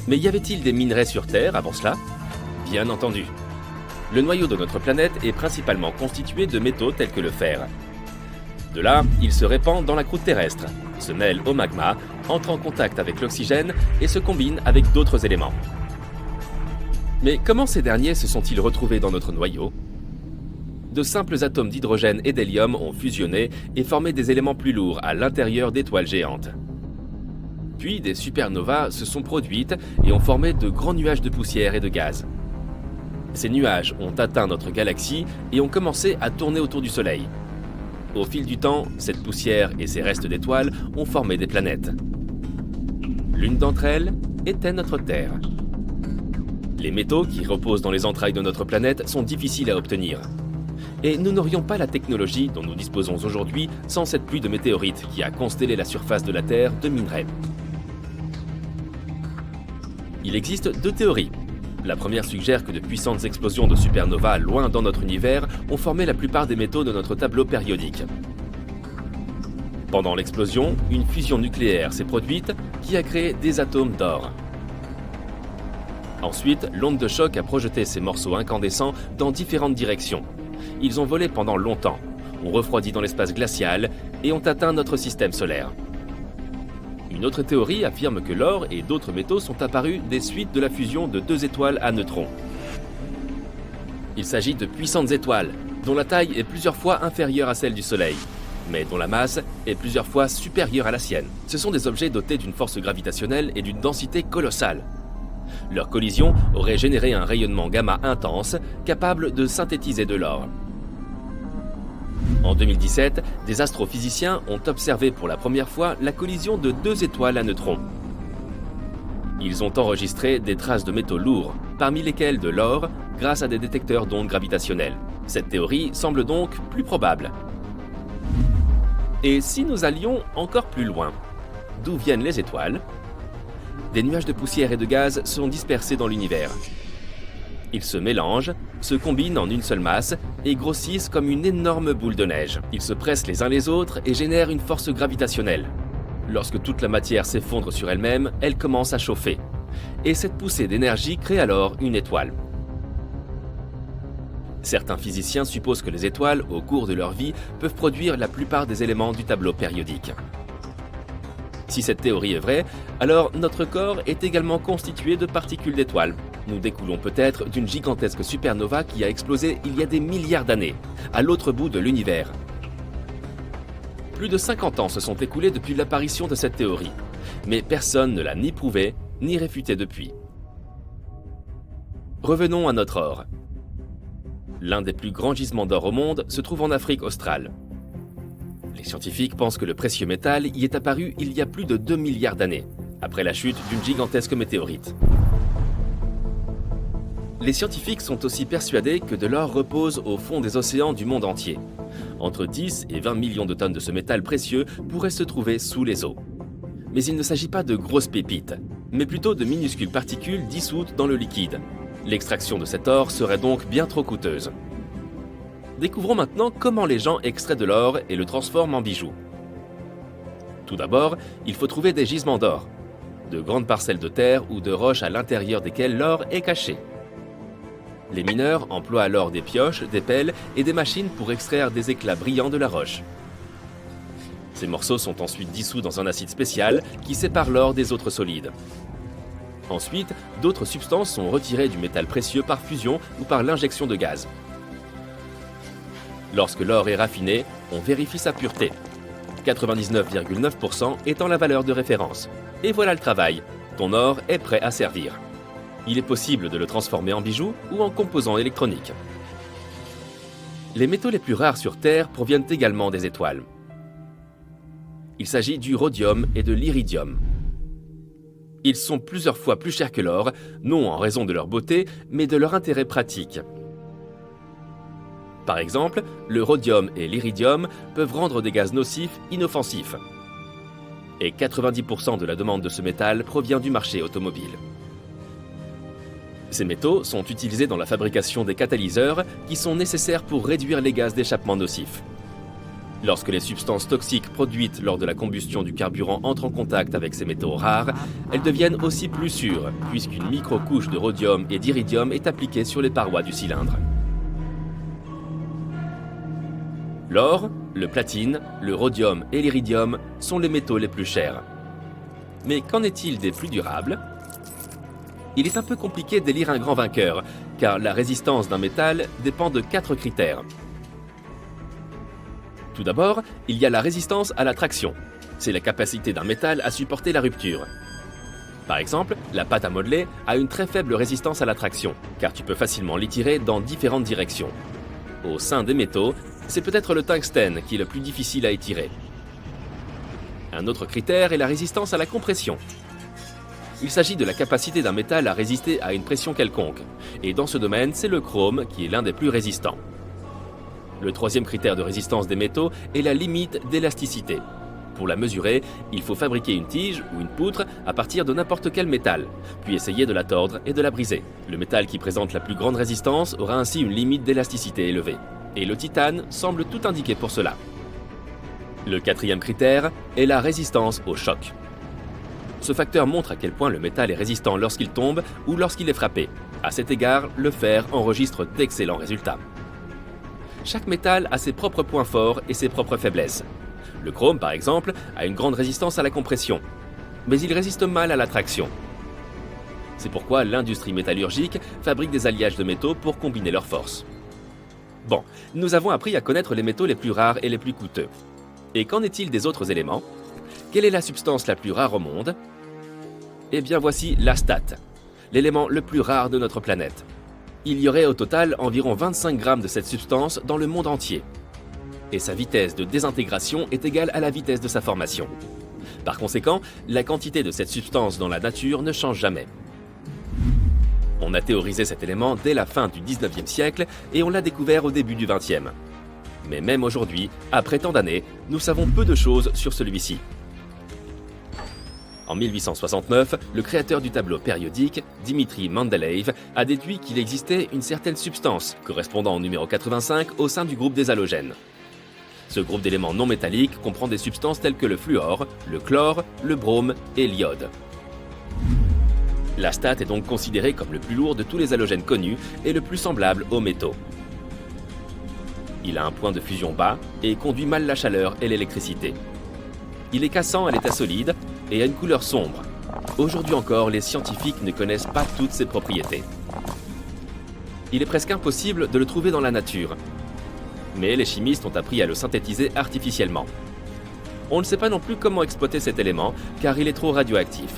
Speaker 2: Mais y avait-il des minerais sur Terre avant cela? Bien entendu. Le noyau de notre planète est principalement constitué de métaux tels que le fer. De là, il se répand dans la croûte terrestre, se mêle au magma, entre en contact avec l'oxygène et se combine avec d'autres éléments. Mais comment ces derniers se sont-ils retrouvés dans notre noyau? De simples atomes d'hydrogène et d'hélium ont fusionné et formé des éléments plus lourds à l'intérieur d'étoiles géantes. Puis des supernovas se sont produites et ont formé de grands nuages de poussière et de gaz. Ces nuages ont atteint notre galaxie et ont commencé à tourner autour du Soleil. Au fil du temps, cette poussière et ces restes d'étoiles ont formé des planètes. L'une d'entre elles était notre Terre. Les métaux qui reposent dans les entrailles de notre planète sont difficiles à obtenir. Et nous n'aurions pas la technologie dont nous disposons aujourd'hui sans cette pluie de météorites qui a constellé la surface de la Terre de minerais. Il existe deux théories. La première suggère que de puissantes explosions de supernovas loin dans notre univers ont formé la plupart des métaux de notre tableau périodique. Pendant l'explosion, une fusion nucléaire s'est produite qui a créé des atomes d'or. Ensuite, l'onde de choc a projeté ces morceaux incandescents dans différentes directions. Ils ont volé pendant longtemps, ont refroidi dans l'espace glacial et ont atteint notre système solaire. Une autre théorie affirme que l'or et d'autres métaux sont apparus des suites de la fusion de deux étoiles à neutrons. Il s'agit de puissantes étoiles, dont la taille est plusieurs fois inférieure à celle du Soleil, mais dont la masse est plusieurs fois supérieure à la sienne. Ce sont des objets dotés d'une force gravitationnelle et d'une densité colossale. Leur collision aurait généré un rayonnement gamma intense, capable de synthétiser de l'or. En 2017, des astrophysiciens ont observé pour la première fois la collision de deux étoiles à neutrons. Ils ont enregistré des traces de métaux lourds, parmi lesquels de l'or, grâce à des détecteurs d'ondes gravitationnelles. Cette théorie semble donc plus probable. Et si nous allions encore plus loin, d'où viennent les étoiles? Des nuages de poussière et de gaz sont dispersés dans l'univers. Ils se mélangent, se combinent en une seule masse et grossissent comme une énorme boule de neige. Ils se pressent les uns les autres et génèrent une force gravitationnelle. Lorsque toute la matière s'effondre sur elle-même, elle commence à chauffer. Et cette poussée d'énergie crée alors une étoile. Certains physiciens supposent que les étoiles, au cours de leur vie, peuvent produire la plupart des éléments du tableau périodique. Si cette théorie est vraie, alors notre corps est également constitué de particules d'étoiles. Nous découlons peut-être d'une gigantesque supernova qui a explosé il y a des milliards d'années, à l'autre bout de l'univers. Plus de 50 ans se sont écoulés depuis l'apparition de cette théorie, mais personne ne l'a ni prouvée ni réfutée depuis. Revenons à notre or. L'un des plus grands gisements d'or au monde se trouve en Afrique australe. Les scientifiques pensent que le précieux métal y est apparu il y a plus de 2 milliards d'années, après la chute d'une gigantesque météorite. Les scientifiques sont aussi persuadés que de l'or repose au fond des océans du monde entier. Entre 10 et 20 millions de tonnes de ce métal précieux pourraient se trouver sous les eaux. Mais il ne s'agit pas de grosses pépites, mais plutôt de minuscules particules dissoutes dans le liquide. L'extraction de cet or serait donc bien trop coûteuse. Découvrons maintenant comment les gens extraient de l'or et le transforment en bijoux. Tout d'abord, il faut trouver des gisements d'or, de grandes parcelles de terre ou de roches à l'intérieur desquelles l'or est caché. Les mineurs emploient alors des pioches, des pelles et des machines pour extraire des éclats brillants de la roche. Ces morceaux sont ensuite dissous dans un acide spécial qui sépare l'or des autres solides. Ensuite, d'autres substances sont retirées du métal précieux par fusion ou par l'injection de gaz. Lorsque l'or est raffiné, on vérifie sa pureté, 99,9% étant la valeur de référence. Et voilà le travail, ton or est prêt à servir. Il est possible de le transformer en bijoux ou en composants électroniques. Les métaux les plus rares sur Terre proviennent également des étoiles. Il s'agit du rhodium et de l'iridium. Ils sont plusieurs fois plus chers que l'or, non en raison de leur beauté, mais de leur intérêt pratique. Par exemple, le rhodium et l'iridium peuvent rendre des gaz nocifs inoffensifs. Et 90% de la demande de ce métal provient du marché automobile. Ces métaux sont utilisés dans la fabrication des catalyseurs qui sont nécessaires pour réduire les gaz d'échappement nocifs. Lorsque les substances toxiques produites lors de la combustion du carburant entrent en contact avec ces métaux rares, elles deviennent aussi plus sûres, puisqu'une micro-couche de rhodium et d'iridium est appliquée sur les parois du cylindre. L'or, le platine, le rhodium et l'iridium sont les métaux les plus chers. Mais qu'en est-il des plus durables ? Il est un peu compliqué d'élire un grand vainqueur, car la résistance d'un métal dépend de 4 critères. Tout d'abord, il y a la résistance à la traction. C'est la capacité d'un métal à supporter la rupture. Par exemple, la pâte à modeler a une très faible résistance à la traction, car tu peux facilement l'étirer dans différentes directions. Au sein des métaux, c'est peut-être le tungstène qui est le plus difficile à étirer. Un autre critère est la résistance à la compression. Il s'agit de la capacité d'un métal à résister à une pression quelconque, et dans ce domaine, c'est le chrome qui est l'un des plus résistants. Le troisième critère de résistance des métaux est la limite d'élasticité. Pour la mesurer, il faut fabriquer une tige ou une poutre à partir de n'importe quel métal, puis essayer de la tordre et de la briser. Le métal qui présente la plus grande résistance aura ainsi une limite d'élasticité élevée, et le titane semble tout indiquer pour cela. Le quatrième critère est la résistance au choc. Ce facteur montre à quel point le métal est résistant lorsqu'il tombe ou lorsqu'il est frappé. À cet égard, le fer enregistre d'excellents résultats. Chaque métal a ses propres points forts et ses propres faiblesses. Le chrome, par exemple, a une grande résistance à la compression, mais il résiste mal à la traction. C'est pourquoi l'industrie métallurgique fabrique des alliages de métaux pour combiner leurs forces. Bon, nous avons appris à connaître les métaux les plus rares et les plus coûteux. Et qu'en est-il des autres éléments ? Quelle est la substance la plus rare au monde ? Eh bien voici l'astate, l'élément le plus rare de notre planète. Il y aurait au total environ 25 grammes de cette substance dans le monde entier. Et sa vitesse de désintégration est égale à la vitesse de sa formation. Par conséquent, la quantité de cette substance dans la nature ne change jamais. On a théorisé cet élément dès la fin du 19e siècle et on l'a découvert au début du 20e. Mais même aujourd'hui, après tant d'années, nous savons peu de choses sur celui-ci. En 1869, le créateur du tableau périodique, Dimitri Mendeleïev, a déduit qu'il existait une certaine substance, correspondant au numéro 85 au sein du groupe des halogènes. Ce groupe d'éléments non métalliques comprend des substances telles que le fluor, le chlore, le brome et l'iode. L'astate est donc considéré comme le plus lourd de tous les halogènes connus et le plus semblable aux métaux. Il a un point de fusion bas et conduit mal la chaleur et l'électricité. Il est cassant à l'état solide, et a une couleur sombre. Aujourd'hui encore, les scientifiques ne connaissent pas toutes ses propriétés. Il est presque impossible de le trouver dans la nature. Mais les chimistes ont appris à le synthétiser artificiellement. On ne sait pas non plus comment exploiter cet élément, car il est trop radioactif.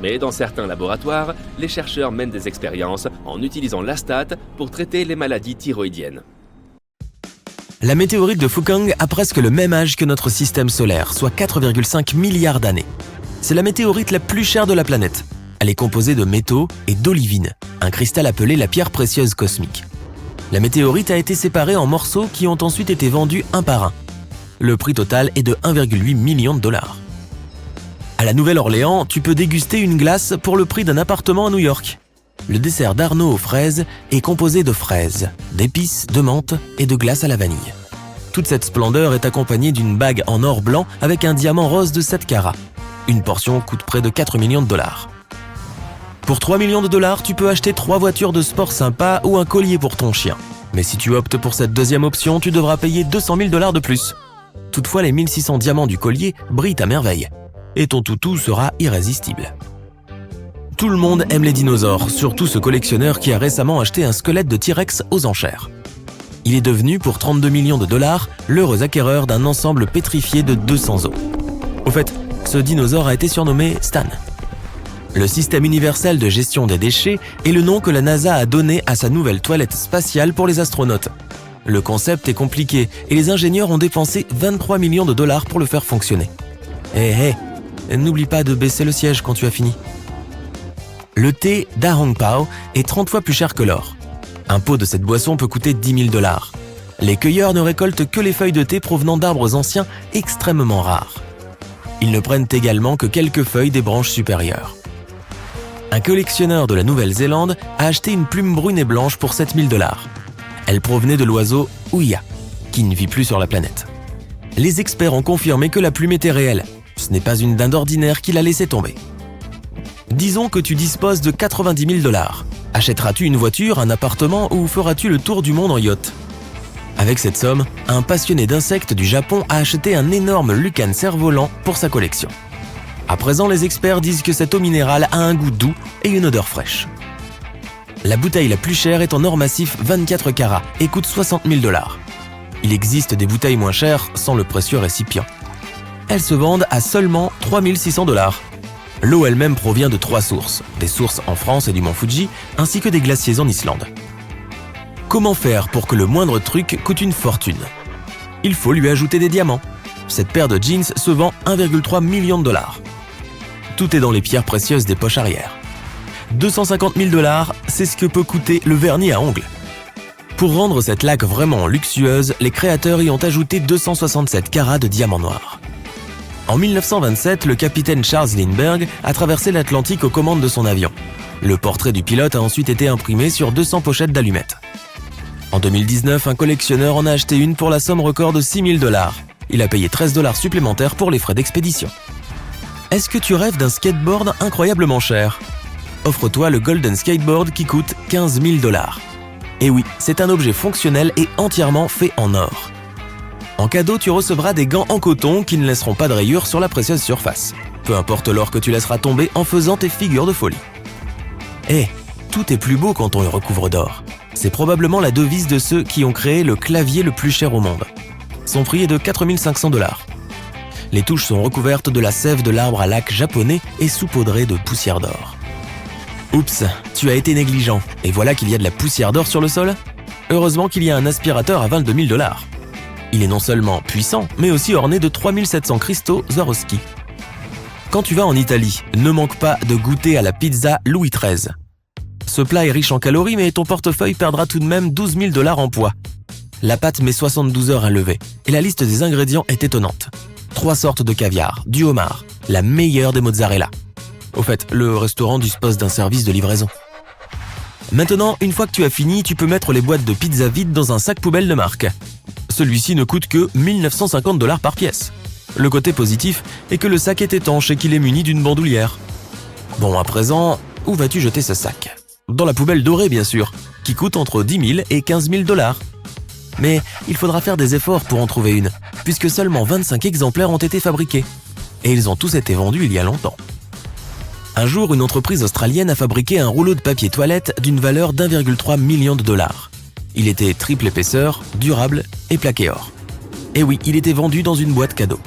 Speaker 2: Mais dans certains laboratoires, les chercheurs mènent des expériences en utilisant l'astate pour traiter les maladies thyroïdiennes.
Speaker 3: La météorite de Fukang a presque le même âge que notre système solaire, soit 4,5 milliards d'années. C'est la météorite la plus chère de la planète. Elle est composée de métaux et d'olivine, un cristal appelé la pierre précieuse cosmique. La météorite a été séparée en morceaux qui ont ensuite été vendus un par un. Le prix total est de 1,8 million de dollars. À la Nouvelle-Orléans, tu peux déguster une glace pour le prix d'un appartement à New York. Le dessert d'Arnaud aux fraises est composé de fraises, d'épices, de menthe et de glace à la vanille. Toute cette splendeur est accompagnée d'une bague en or blanc avec un diamant rose de 7 carats. Une portion coûte près de 4 millions de dollars. Pour 3 millions de dollars, tu peux acheter 3 voitures de sport sympas ou un collier pour ton chien. Mais si tu optes pour cette deuxième option, tu devras payer 200 000 dollars de plus. Toutefois, les 1600 diamants du collier brillent à merveille. Et ton toutou sera irrésistible. Tout le monde aime les dinosaures, surtout ce collectionneur qui a récemment acheté un squelette de T-Rex aux enchères. Il est devenu, pour 32 millions de dollars, l'heureux acquéreur d'un ensemble pétrifié de 200 os. Au fait, ce dinosaure a été surnommé Stan. Le système universel de gestion des déchets est le nom que la NASA a donné à sa nouvelle toilette spatiale pour les astronautes. Le concept est compliqué et les ingénieurs ont dépensé 23 millions de dollars pour le faire fonctionner. N'oublie pas de baisser le siège quand tu as fini. Le thé Da Hong Pao est 30 fois plus cher que l'or. Un pot de cette boisson peut coûter 10 000 dollars. Les cueilleurs ne récoltent que les feuilles de thé provenant d'arbres anciens extrêmement rares. Ils ne prennent également que quelques feuilles des branches supérieures. Un collectionneur de la Nouvelle-Zélande a acheté une plume brune et blanche pour 7 000 dollars. Elle provenait de l'oiseau Ouya, qui ne vit plus sur la planète. Les experts ont confirmé que la plume était réelle. Ce n'est pas une dinde ordinaire qui l'a laissée tomber. Disons que tu disposes de 90 000 dollars. Achèteras-tu une voiture, un appartement ou feras-tu le tour du monde en yacht? Avec cette somme, un passionné d'insectes du Japon a acheté un énorme lucane cerf-volant pour sa collection. À présent, les experts disent que cette eau minérale a un goût doux et une odeur fraîche. La bouteille la plus chère est en or massif 24 carats et coûte 60 000 dollars. Il existe des bouteilles moins chères sans le précieux récipient. Elles se vendent à seulement 3 600 dollars. L'eau elle-même provient de 3 sources, des sources en France et du mont Fuji, ainsi que des glaciers en Islande. Comment faire pour que le moindre truc coûte une fortune? Il faut lui ajouter des diamants. Cette paire de jeans se vend 1,3 million de dollars. Tout est dans les pierres précieuses des poches arrière. 250 000 dollars, c'est ce que peut coûter le vernis à ongles. Pour rendre cette laque vraiment luxueuse, les créateurs y ont ajouté 267 carats de diamants noirs. En 1927, le capitaine Charles Lindbergh a traversé l'Atlantique aux commandes de son avion. Le portrait du pilote a ensuite été imprimé sur 200 pochettes d'allumettes. En 2019, un collectionneur en a acheté une pour la somme record de 6 000 dollars. Il a payé 13 dollars supplémentaires pour les frais d'expédition. Est-ce que tu rêves d'un skateboard incroyablement cher? Offre-toi le Golden Skateboard qui coûte 15 000 dollars. Et oui, c'est un objet fonctionnel et entièrement fait en or. En cadeau, tu recevras des gants en coton qui ne laisseront pas de rayures sur la précieuse surface. Peu importe l'or que tu laisseras tomber en faisant tes figures de folie. Tout est plus beau quand on le recouvre d'or. C'est probablement la devise de ceux qui ont créé le clavier le plus cher au monde. Son prix est de 4 500 dollars. Les touches sont recouvertes de la sève de l'arbre à laque japonais et saupoudrées de poussière d'or. Oups, tu as été négligent, et voilà qu'il y a de la poussière d'or sur le sol? Heureusement qu'il y a un aspirateur à 22 000 dollars. Il est non seulement puissant, mais aussi orné de 3700 cristaux Swarovski. Quand tu vas en Italie, ne manque pas de goûter à la pizza Louis XIII. Ce plat est riche en calories, mais ton portefeuille perdra tout de même 12 000 dollars en poids. La pâte met 72 heures à lever, et la liste des ingrédients est étonnante. 3 sortes de caviar, du homard, la meilleure des mozzarella. Au fait, le restaurant dispose d'un service de livraison. Maintenant, une fois que tu as fini, tu peux mettre les boîtes de pizza vides dans un sac poubelle de marque. Celui-ci ne coûte que 1 950 dollars par pièce. Le côté positif est que le sac est étanche et qu'il est muni d'une bandoulière. Bon, à présent, où vas-tu jeter ce sac? Dans la poubelle dorée, bien sûr, qui coûte entre 10 000 et 15 000 dollars. Mais il faudra faire des efforts pour en trouver une, puisque seulement 25 exemplaires ont été fabriqués. et ils ont tous été vendus il y a longtemps. Un jour, une entreprise australienne a fabriqué un rouleau de papier toilette d'une valeur d'1,3 million de dollars. Il était triple épaisseur, durable et plaqué or. Et oui, il était vendu dans une boîte cadeau.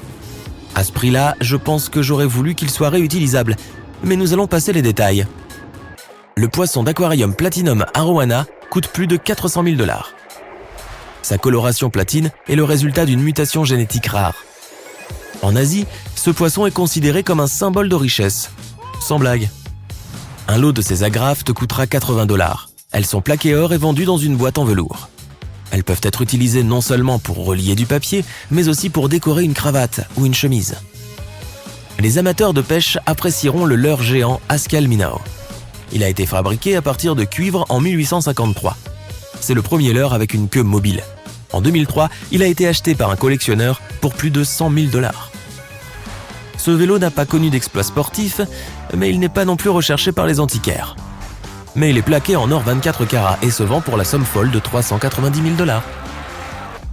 Speaker 3: À ce prix-là, je pense que j'aurais voulu qu'il soit réutilisable, mais nous allons passer les détails. Le poisson d'aquarium Platinum Arowana coûte plus de 400 000 $. Sa coloration platine est le résultat d'une mutation génétique rare. En Asie, ce poisson est considéré comme un symbole de richesse. Sans blague. Un lot de ces agrafes te coûtera 80 $. Elles sont plaquées or et vendues dans une boîte en velours. Elles peuvent être utilisées non seulement pour relier du papier, mais aussi pour décorer une cravate ou une chemise. Les amateurs de pêche apprécieront le leurre géant Askal Minnow. Il a été fabriqué à partir de cuivre en 1853. C'est le premier leurre avec une queue mobile. En 2003, il a été acheté par un collectionneur pour plus de 100 000 $. Ce vélo n'a pas connu d'exploit sportif, mais il n'est pas non plus recherché par les antiquaires. Mais il est plaqué en or 24 carats et se vend pour la somme folle de 390 000 $.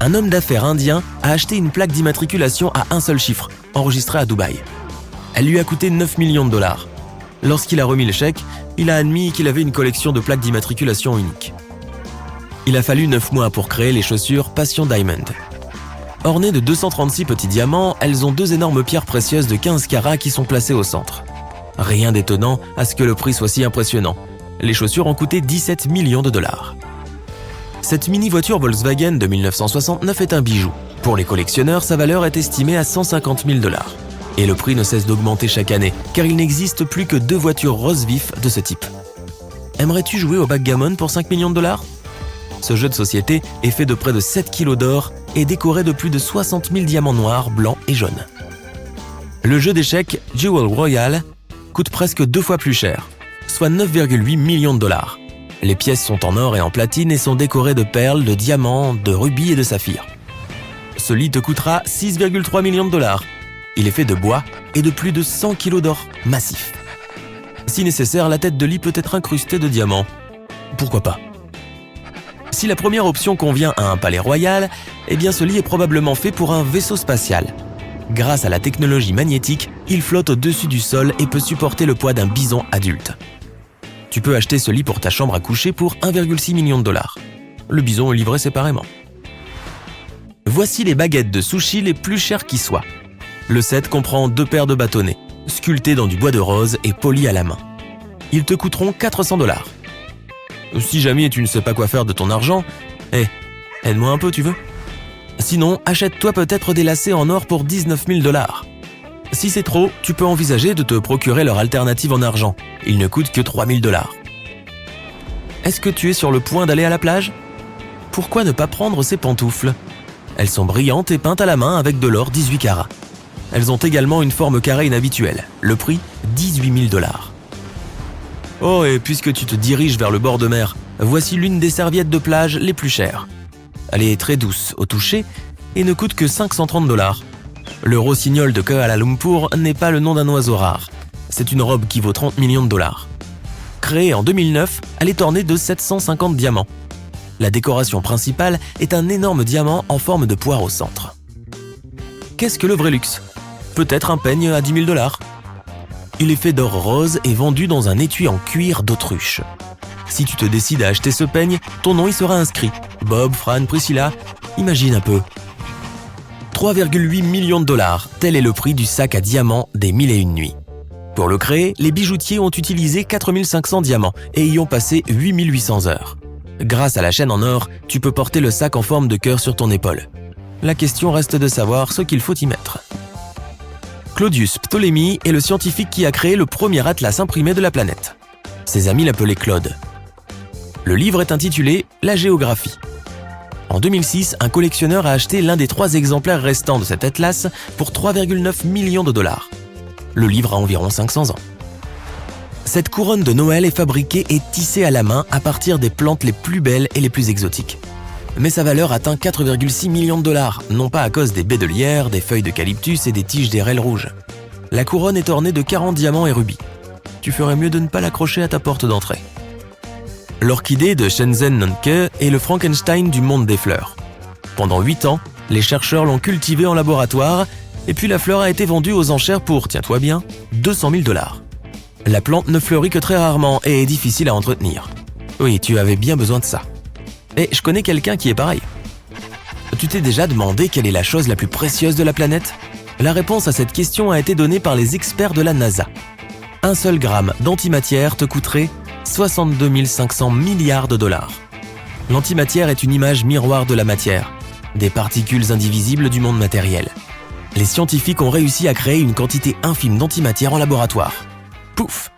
Speaker 3: Un homme d'affaires indien a acheté une plaque d'immatriculation à un seul chiffre, enregistrée à Dubaï. Elle lui a coûté 9 millions de $. Lorsqu'il a remis le chèque, il a admis qu'il avait une collection de plaques d'immatriculation unique. Il a fallu 9 mois pour créer les chaussures Passion Diamond. Ornées de 236 petits diamants, elles ont 2 énormes pierres précieuses de 15 carats qui sont placées au centre. Rien d'étonnant à ce que le prix soit si impressionnant. Les chaussures ont coûté 17 millions de $. Cette mini-voiture Volkswagen de 1969 est un bijou. Pour les collectionneurs, sa valeur est estimée à 150 000 $. Et le prix ne cesse d'augmenter chaque année, car il n'existe plus que 2 voitures rose vif de ce type. Aimerais-tu jouer au backgammon pour 5 millions de $? Ce jeu de société est fait de près de 7 kilos d'or et décoré de plus de 60 000 diamants noirs, blancs et jaunes. Le jeu d'échecs Jewel Royale coûte presque 2 fois plus cher, soit 9,8 millions de $. Les pièces sont en or et en platine et sont décorées de perles, de diamants, de rubis et de saphirs. Ce lit te coûtera 6,3 millions de $. Il est fait de bois et de plus de 100 kilos d'or massif. Si nécessaire, la tête de lit peut être incrustée de diamants. Pourquoi pas? Si la première option convient à un palais royal, eh bien ce lit est probablement fait pour un vaisseau spatial. Grâce à la technologie magnétique, il flotte au-dessus du sol et peut supporter le poids d'un bison adulte. Tu peux acheter ce lit pour ta chambre à coucher pour 1,6 million de $. Le bison est livré séparément. Voici les baguettes de sushi les plus chères qui soient. Le set comprend 2 paires de bâtonnets, sculptés dans du bois de rose et polis à la main. Ils te coûteront 400 $. Si jamais tu ne sais pas quoi faire de ton argent, aide-moi un peu, tu veux? Sinon, achète-toi peut-être des lacets en or pour 19 000 $. Si c'est trop, tu peux envisager de te procurer leur alternative en argent. Ils ne coûtent que 3 000 $. Est-ce que tu es sur le point d'aller à la plage? Pourquoi ne pas prendre ces pantoufles? Elles sont brillantes et peintes à la main avec de l'or 18 carats. Elles ont également une forme carrée inhabituelle. Le prix, 18 000 $. Oh, et puisque tu te diriges vers le bord de mer, voici l'une des serviettes de plage les plus chères. Elle est très douce au toucher et ne coûte que 530 $. Le rossignol de Kuala Lumpur n'est pas le nom d'un oiseau rare. C'est une robe qui vaut 30 millions de $. Créée en 2009, elle est ornée de 750 diamants. La décoration principale est un énorme diamant en forme de poire au centre. Qu'est-ce que le vrai luxe? Peut-être un peigne à 10 000 $. Il est fait d'or rose et vendu dans un étui en cuir d'autruche. Si tu te décides à acheter ce peigne, ton nom y sera inscrit. Bob, Fran, Priscilla, imagine un peu. 3,8 millions de $, tel est le prix du sac à diamants des 1001 nuits. Pour le créer, les bijoutiers ont utilisé 4500 diamants et y ont passé 8800 heures. Grâce à la chaîne en or, tu peux porter le sac en forme de cœur sur ton épaule. La question reste de savoir ce qu'il faut y mettre. Claudius Ptolémée est le scientifique qui a créé le premier atlas imprimé de la planète. Ses amis l'appelaient Claude. Le livre est intitulé « La géographie ». En 2006, un collectionneur a acheté l'un des 3 exemplaires restants de cet atlas pour 3,9 millions de $. Le livre a environ 500 ans. Cette couronne de Noël est fabriquée et tissée à la main à partir des plantes les plus belles et les plus exotiques. Mais sa valeur atteint 4,6 millions de $, non pas à cause des baies de lierre, des feuilles d'eucalyptus et des tiges d'érel rouge. La couronne est ornée de 40 diamants et rubis. Tu ferais mieux de ne pas l'accrocher à ta porte d'entrée. L'orchidée de Shenzhen Nongke est le Frankenstein du monde des fleurs. Pendant 8 ans, les chercheurs l'ont cultivée en laboratoire Et puis la fleur a été vendue aux enchères pour, tiens-toi bien, 200 000 $. La plante ne fleurit que très rarement et est difficile à entretenir. Oui, tu avais bien besoin de ça. Et je connais quelqu'un qui est pareil. Tu t'es déjà demandé quelle est la chose la plus précieuse de la planète ? La réponse à cette question a été donnée par les experts de la NASA. Un seul gramme d'antimatière te coûterait 62 500 milliards de $. L'antimatière est une image miroir de la matière, des particules indivisibles du monde matériel. Les scientifiques ont réussi à créer une quantité infime d'antimatière en laboratoire. Pouf !